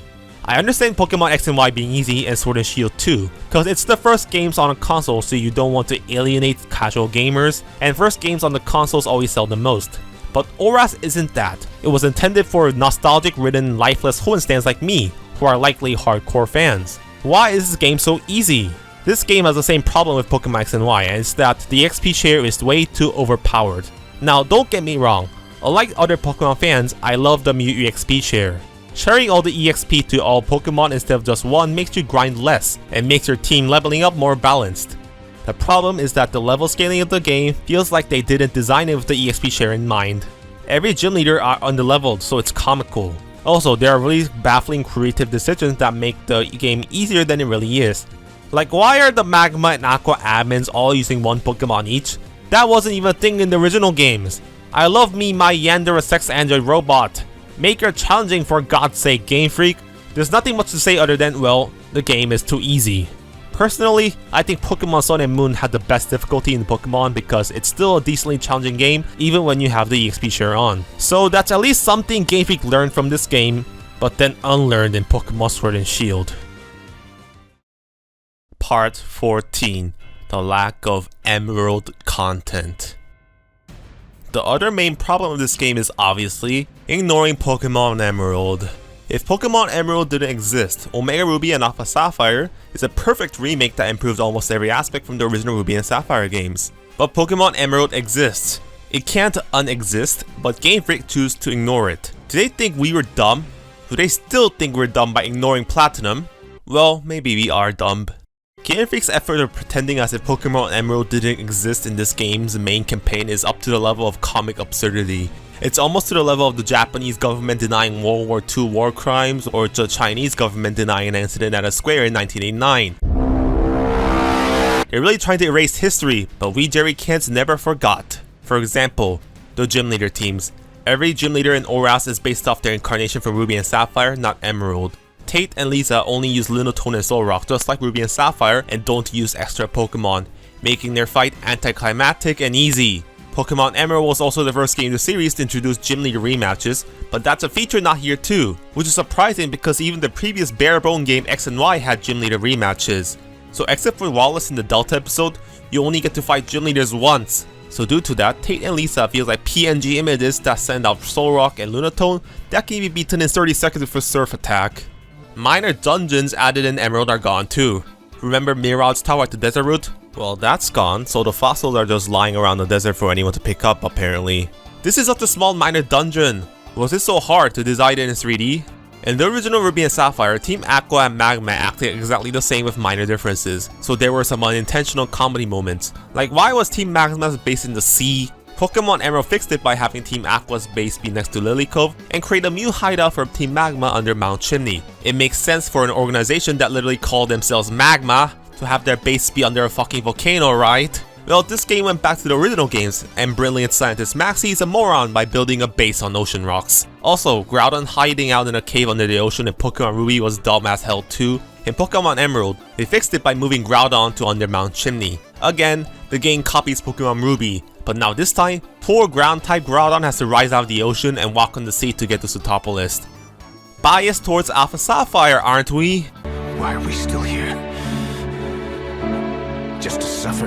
Speaker 1: I understand Pokemon X and Y being easy and Sword and Shield too, cause it's the first games on a console so you don't want to alienate casual gamers, and first games on the consoles always sell the most. But ORAS isn't that. It was intended for nostalgic-ridden, lifeless Hoenn stands like me, who are likely hardcore fans. Why is this game so easy? This game has the same problem with Pokemon X and Y, and it's that the XP share is way too overpowered. Now don't get me wrong, unlike other Pokemon fans, I love the Mew EXP share. Sharing all the EXP to all Pokemon instead of just one makes you grind less, and makes your team leveling up more balanced. The problem is that the level scaling of the game feels like they didn't design it with the EXP share in mind. Every gym leader are underleveled, so it's comical. Also, there are really baffling creative decisions that make the game easier than it really is. Like, why are the Magma and Aqua admins all using 1 Pokemon each? That wasn't even a thing in the original games. I love me my Yandere sex android robot. Make her challenging for God's sake, Game Freak. There's nothing much to say other than, well, the game is too easy. Personally, I think Pokemon Sun and Moon had the best difficulty in Pokemon because it's still a decently challenging game even when you have the EXP share on. So that's at least something Game Freak learned from this game, but then unlearned in Pokemon Sword and Shield. Part 14, the lack of Emerald content. The other main problem of this game is obviously ignoring Pokemon Emerald. If Pokemon Emerald didn't exist, Omega Ruby and Alpha Sapphire is a perfect remake that improves almost every aspect from the original Ruby and Sapphire games. But Pokemon Emerald exists. It can't unexist, but Game Freak choose to ignore it. Do they think we were dumb? Do they still think we're dumb by ignoring Platinum? Well, maybe we are dumb. Game Freak's effort of pretending as if Pokemon Emerald didn't exist in this game's main campaign is up to the level of comic absurdity. It's almost to the level of the Japanese government denying World War II war crimes or the Chinese government denying an incident at a square in 1989. They're really trying to erase history, but we Jerry Cans never forgot. For example, the gym leader teams. Every gym leader in ORAS is based off their incarnation from Ruby and Sapphire, not Emerald. Tate and Lisa only use Lunatone and Solrock just like Ruby and Sapphire and don't use extra Pokemon, making their fight anticlimactic and easy. Pokemon Emerald was also the first game in the series to introduce gym leader rematches, but that's a feature not here too, which is surprising because even the previous barebone game X and Y had gym leader rematches. So except for Wallace in the Delta episode, you only get to fight gym leaders once. So due to that, Tate and Lisa feels like PNG images that send out Solrock and Lunatone that can be beaten in 30 seconds with a Surf attack. Minor dungeons added in Emerald are gone too. Remember Mirage's Tower at the desert route? Well, that's gone, so the fossils are just lying around the desert for anyone to pick up apparently. This is such a small minor dungeon. Was it so hard to design it in 3D? In the original Ruby and Sapphire, Team Aqua and Magma acted exactly the same with minor differences, so there were some unintentional comedy moments. Like, why was Team Magma's base in the sea? Pokemon Emerald fixed it by having Team Aqua's base be next to Lily Cove and create a Mew hideout for Team Magma under Mount Chimney. It makes sense for an organization that literally called themselves Magma to have their base be under a fucking volcano, right? Well, this game went back to the original games, and brilliant scientist Maxie is a moron by building a base on ocean rocks. Also, Groudon hiding out in a cave under the ocean in Pokemon Ruby was dumb as hell too. In Pokemon Emerald, they fixed it by moving Groudon to under Mount Chimney. Again, the game copies Pokemon Ruby, but now this time, poor ground-type Groudon has to rise out of the ocean and walk on the sea to get to Sootopolis. Biased towards Alpha Sapphire, aren't we?
Speaker 3: Why are we still here? Just to suffer?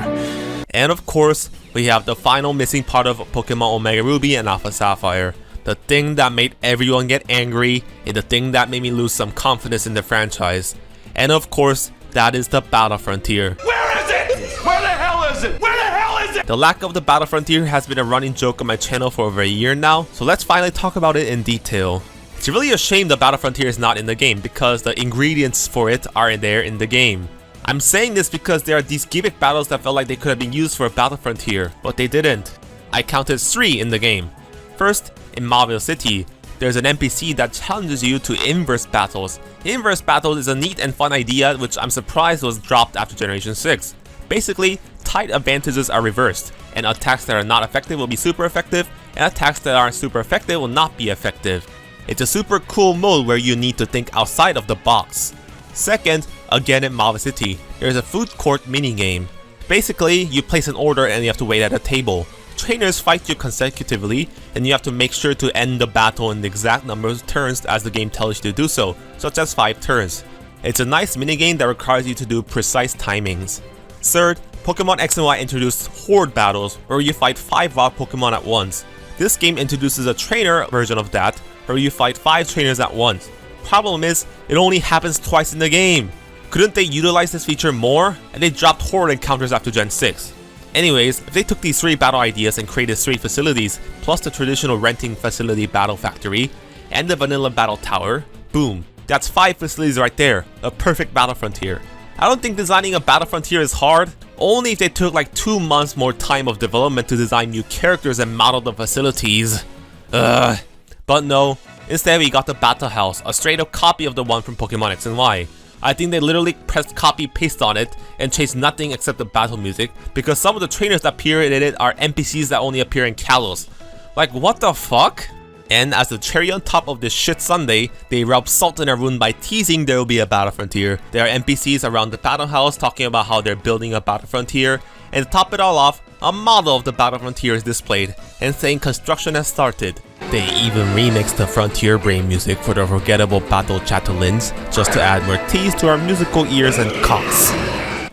Speaker 1: And of course, we have the final missing part of Pokemon Omega Ruby and Alpha Sapphire, The thing that made everyone get angry, and the thing that made me lose some confidence in the franchise. And of course, that is the Battle Frontier.
Speaker 2: Where is it? Where the hell is it? Where the hell is it?
Speaker 1: The lack of the Battle Frontier has been a running joke on my channel for over a year now, so let's finally talk about it in detail. It's really a shame the Battle Frontier is not in the game because the ingredients for it are there in the game. I'm saying this because there are these gimmick battles that felt like they could have been used for a Battle Frontier, but they didn't. I counted 3 in the game. First, in Mauville City, there's an NPC that challenges you to inverse battles. Inverse battles is a neat and fun idea which I'm surprised was dropped after Generation 6. Basically, tide advantages are reversed, and attacks that are not effective will be super effective, and attacks that aren't super effective will not be effective. It's a super cool mode where you need to think outside of the box. Second, again in Mauville City, there's a food court minigame. Basically, you place an order and you have to wait at a table. Trainers fight you consecutively, and you have to make sure to end the battle in the exact number of turns as the game tells you to do so, such as 5 turns. It's a nice minigame that requires you to do precise timings. Third, Pokemon X and Y introduced Horde battles, where you fight 5 wild Pokemon at once. This game introduces a trainer version of that, where you fight 5 trainers at once. Problem is, it only happens twice in the game. Couldn't they utilize this feature more? And they dropped Horde encounters after Gen 6. Anyways, if they took these 3 battle ideas and created 3 facilities, plus the traditional renting facility Battle Factory, and the vanilla Battle Tower, boom, that's 5 facilities right there, a perfect Battle Frontier. I don't think designing a Battle Frontier is hard, only if they took like 2 months more time of development to design new characters and model the facilities. But no, instead we got the Battle House, a straight up copy of the one from Pokemon X and Y. I think they literally pressed copy paste on it and changed nothing except the battle music, because some of the trainers that appear in it are NPCs that only appear in Kalos. Like, what the fuck? And as the cherry on top of this shit sundae, they rub salt in our wound by teasing there will be a Battle Frontier. There are NPCs around the Battle House talking about how they're building a Battle Frontier, and to top it all off, a model of the Battle Frontier is displayed, and saying construction has started. They even remixed the Frontier Brain music for the forgettable Battle Chatelains, just to add more tease to our musical ears and cocks.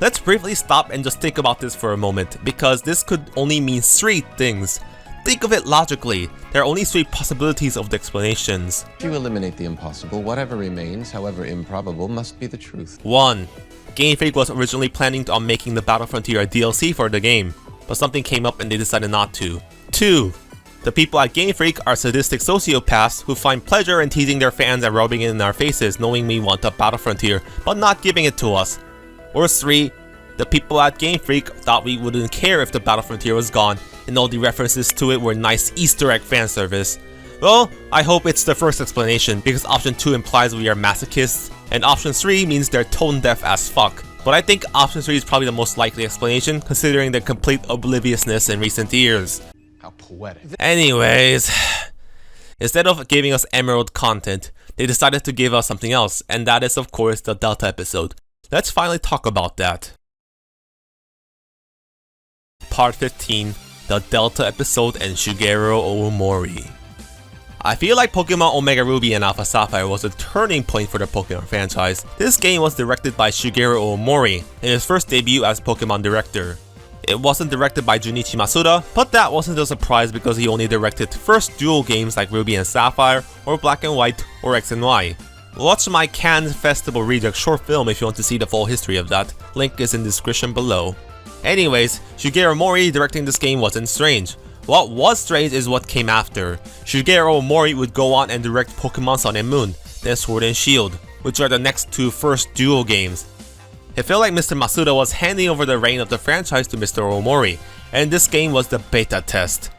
Speaker 1: Let's briefly stop and just think about this for a moment, because this could only mean 3 things. Think of it logically, there are only 3 possibilities of the explanations.
Speaker 10: If you eliminate the impossible, whatever remains, however improbable, must be the truth.
Speaker 1: 1. Game Freak was originally planning on making the Battle Frontier a DLC for the game, but something came up and they decided not to. 2. The people at Game Freak are sadistic sociopaths who find pleasure in teasing their fans and rubbing it in our faces knowing we want a Battle Frontier, but not giving it to us. Or 3. The people at Game Freak thought we wouldn't care if the Battle Frontier was gone, and all the references to it were nice Easter egg fan service. Well, I hope it's the first explanation, because option 2 implies we are masochists, and option 3 means they're tone deaf as fuck. But I think option 3 is probably the most likely explanation, considering their complete obliviousness in recent years.
Speaker 10: How poetic.
Speaker 1: Anyways, instead of giving us Emerald content, they decided to give us something else, and that is of course the Delta episode. Let's finally talk about that. Part 15, the Delta episode and Shigeru Omori. I feel like Pokemon Omega Ruby and Alpha Sapphire was a turning point for the Pokemon franchise. This game was directed by Shigeru Omori in his first debut as Pokemon director. It wasn't directed by Junichi Masuda, but that wasn't a surprise because he only directed first dual games like Ruby and Sapphire, or Black and White, or X and Y. Watch my Cannes Festival Reject short film if you want to see the full history of that, link is in the description below. Anyways, Shigeru Omori directing this game wasn't strange. What was strange is what came after. Shigeru Omori would go on and direct Pokemon Sun and Moon, then Sword and Shield, which are the next 2 first dual games. It felt like Mr. Masuda was handing over the reign of the franchise to Mr. Omori, and this game was the beta test.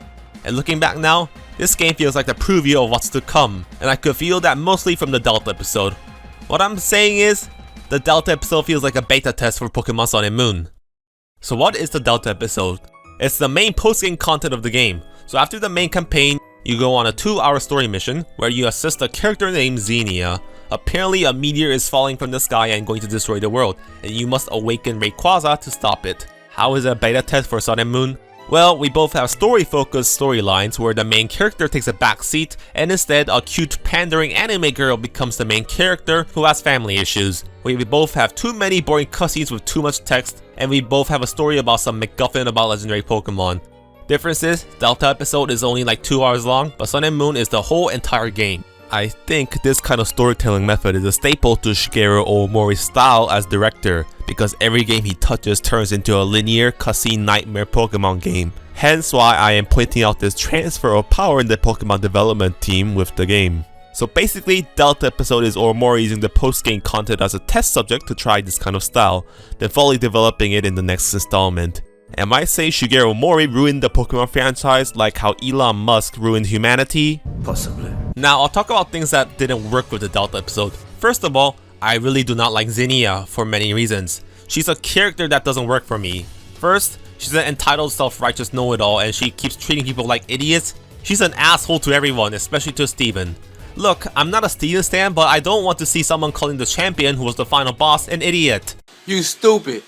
Speaker 1: And looking back now, this game feels like the preview of what's to come, and I could feel that mostly from the Delta episode. What I'm saying is, the Delta episode feels like a beta test for Pokemon Sun and Moon. So what is the Delta episode? It's the main post-game content of the game. So after the main campaign, you go on a 2-hour story mission where you assist a character named Xenia. Apparently a meteor is falling from the sky and going to destroy the world, and you must awaken Rayquaza to stop it. How is it a beta test for Sun and Moon? Well, we both have story-focused storylines where the main character takes a back seat, and instead a cute pandering anime girl becomes the main character who has family issues. We both have too many boring cutscenes with too much text, and we both have a story about some MacGuffin about legendary Pokemon. Difference is, Delta episode is only like 2 hours long, but Sun and Moon is the whole entire game. I think this kind of storytelling method is a staple to Shigeru Oomori's style as director, because every game he touches turns into a linear cutscene nightmare Pokemon game. Hence why I am pointing out this transfer of power in the Pokemon development team with the game. So basically, Delta episode is Omori using the post-game content as a test subject to try this kind of style, then fully developing it in the next installment. Am I saying Shigeru Omori ruined the Pokemon franchise like how Elon Musk ruined humanity?
Speaker 3: Possibly.
Speaker 1: Now I'll talk about things that didn't work with the Delta episode. First of all, I really do not like Zinnia for many reasons. She's a character that doesn't work for me. First, she's an entitled self-righteous know-it-all and she keeps treating people like idiots. She's an asshole to everyone, especially to Steven. Look, I'm not a Steven stan, but I don't want to see someone calling the champion who was the final boss an idiot.
Speaker 6: You stupid.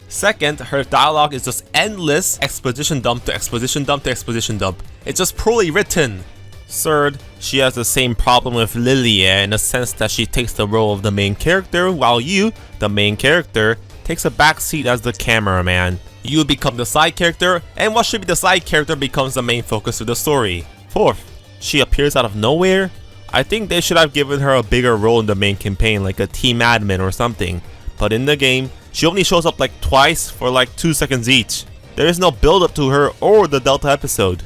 Speaker 1: Second, her dialogue is just endless exposition dump to exposition dump to exposition dump. It's just poorly written. Third, she has the same problem with Lilia in the sense that she takes the role of the main character while you, the main character, takes a backseat as the cameraman. You become the side character, and what should be the side character becomes the main focus of the story. Fourth, she appears out of nowhere. I think they should have given her a bigger role in the main campaign like a team admin or something. But in the game, she only shows up like twice for like 2 seconds each. There is no build up to her or the Delta episode.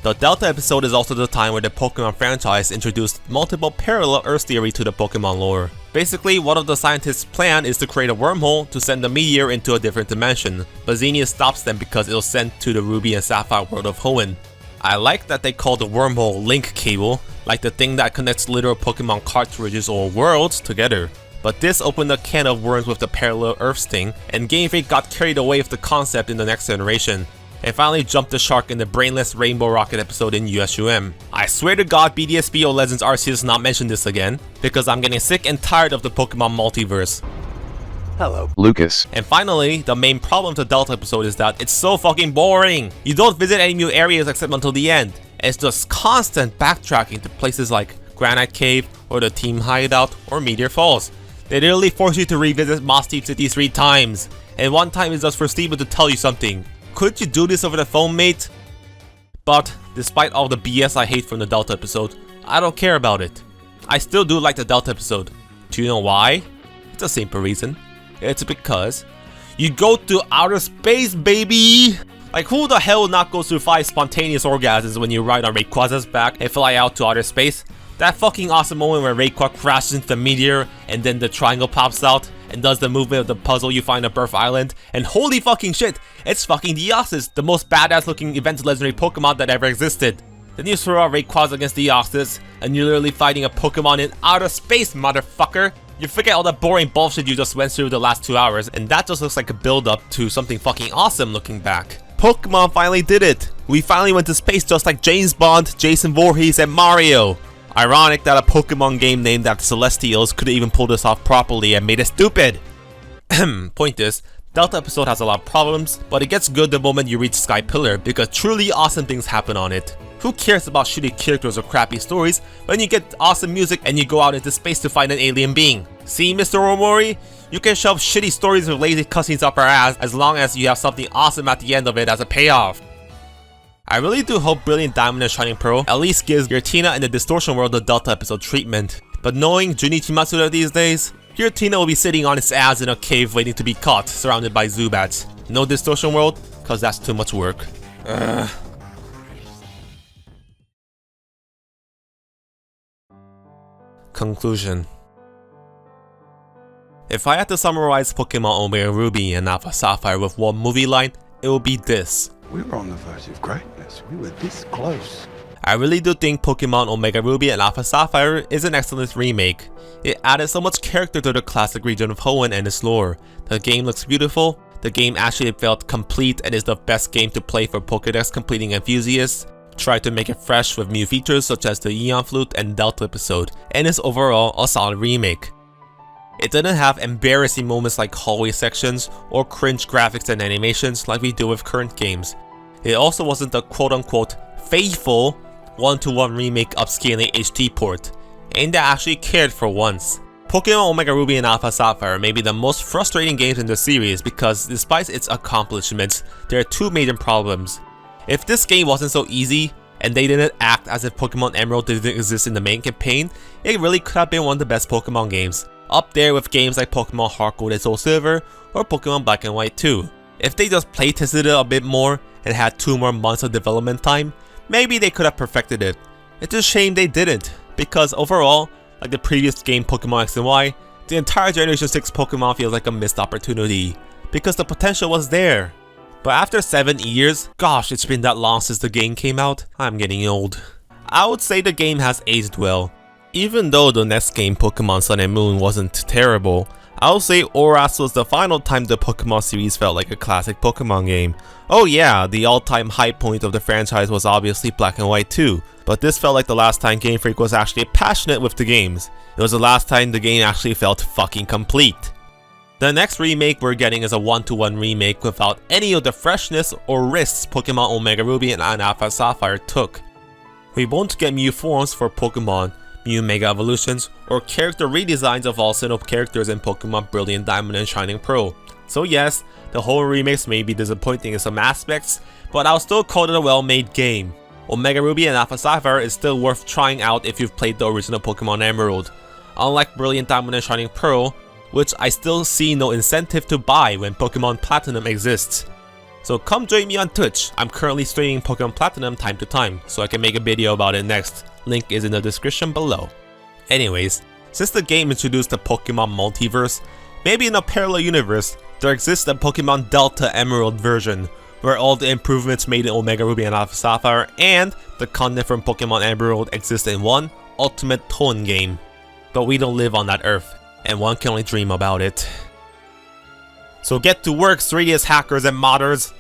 Speaker 1: The Delta episode is also the time where the Pokemon franchise introduced multiple parallel Earth theory to the Pokemon lore. Basically, one of the scientists' plan is to create a wormhole to send a meteor into a different dimension, but Zinnia stops them because it was sent to the Ruby and Sapphire world of Hoenn. I like that they call the wormhole Link Cable, like the thing that connects literal Pokemon cartridges or worlds together. But this opened a can of worms with the parallel Earths thing, and Game Freak got carried away with the concept in the next generation, and finally jumped the shark in the brainless Rainbow Rocket episode in USUM. I swear to god BDSP or Legends Arceus not mention this again, because I'm getting sick and tired of the Pokemon multiverse.
Speaker 5: Hello, Lucas.
Speaker 1: And finally, the main problem with the Delta episode is that it's so fucking boring. You don't visit any new areas except until the end. It's just constant backtracking to places like Granite Cave, or the Team Hideout, or Meteor Falls. They literally force you to revisit Moss Deep City 3 times, and one time is just for Steven to tell you something. Couldn't you do this over the phone, mate? But, despite all the BS I hate from the Delta episode, I don't care about it. I still do like the Delta episode. Do you know why? It's a simple reason. It's because you go to outer space, baby! Like, who the hell would not go through 5 spontaneous orgasms when you ride on Rayquaza's back and fly out to outer space? That fucking awesome moment where Rayquaza crashes into the meteor and then the triangle pops out and does the movement of the puzzle you find on Birth Island, and holy fucking shit, it's fucking Deoxys, the most badass looking event legendary Pokemon that ever existed. Then you throw out Rayquaza against Deoxys, and you're literally fighting a Pokemon in outer space, motherfucker! You forget all that boring bullshit you just went through the last 2 hours, and that just looks like a build up to something fucking awesome looking back. Pokemon finally did it! We finally went to space just like James Bond, Jason Voorhees, and Mario! Ironic that a Pokemon game named after Celestials could even pull this off properly and made it stupid! Point is, Delta episode has a lot of problems, but it gets good the moment you reach Sky Pillar because truly awesome things happen on it. Who cares about shitty characters or crappy stories when you get awesome music and you go out into space to find an alien being? See, Mr. Omori? You can shove shitty stories with lazy cutscenes up our ass as long as you have something awesome at the end of it as a payoff. I really do hope Brilliant Diamond and Shining Pearl at least gives Giratina and the Distortion World the Delta episode treatment. But knowing Junichi Matsuda these days, Giratina will be sitting on its ass in a cave waiting to be caught, surrounded by Zubats. No Distortion World, cause that's too much work. Conclusion. If I had to summarize Pokemon Omega Ruby and Alpha Sapphire with one movie line, it would be this.
Speaker 3: We were on the verge of greatness. We were this close.
Speaker 1: I really do think Pokemon Omega Ruby and Alpha Sapphire is an excellent remake. It added so much character to the classic region of Hoenn and its lore. The game looks beautiful, the game actually felt complete and is the best game to play for Pokédex completing enthusiasts. Tried to make it fresh with new features such as the Eon Flute and Delta episode, and is overall a solid remake. It didn't have embarrassing moments like hallway sections or cringe graphics and animations like we do with current games. It also wasn't a quote-unquote faithful one-to-one remake upscaling HT port, and that actually cared for once. Pokemon Omega Ruby and Alpha Sapphire may be the most frustrating games in the series because despite its accomplishments, there are two major problems. If this game wasn't so easy, and they didn't act as if Pokemon Emerald didn't exist in the main campaign, it really could have been one of the best Pokemon games, up there with games like Pokemon Heart Gold and Soul Silver, or Pokemon Black and White 2. If they just playtested it a bit more, and had 2 more months of development time, maybe they could have perfected it. It's a shame they didn't, because overall, like the previous game Pokemon X and Y, the entire Generation 6 Pokemon feels like a missed opportunity, because the potential was there. But after 7 years, gosh, it's been that long since the game came out, I'm getting old. I would say the game has aged well. Even though the next game, Pokemon Sun and Moon, wasn't terrible, I would say ORAS was the final time the Pokemon series felt like a classic Pokemon game. Oh yeah, the all-time high point of the franchise was obviously Black and White 2, but this felt like the last time Game Freak was actually passionate with the games. It was the last time the game actually felt fucking complete. The next remake we're getting is a 1-to-1 remake without any of the freshness or risks Pokemon Omega Ruby and Alpha Sapphire took. We won't get Mew forms for Pokemon, Mew Mega Evolutions, or character redesigns of all Sinnoh characters in Pokemon Brilliant Diamond and Shining Pearl. So yes, the whole remakes may be disappointing in some aspects, but I'll still call it a well-made game. Omega Ruby and Alpha Sapphire is still worth trying out if you've played the original Pokemon Emerald. Unlike Brilliant Diamond and Shining Pearl, which I still see no incentive to buy when Pokemon Platinum exists. So come join me on Twitch. I'm currently streaming Pokemon Platinum time to time, so I can make a video about it next. Link is in the description below. Anyways, since the game introduced the Pokemon multiverse, maybe in a parallel universe, there exists a Pokemon Delta Emerald version, where all the improvements made in Omega Ruby and Alpha Sapphire and the content from Pokemon Emerald exist in one ultimate tone game. But we don't live on that Earth, and one can only dream about it. So get to work, 3DS hackers and modders!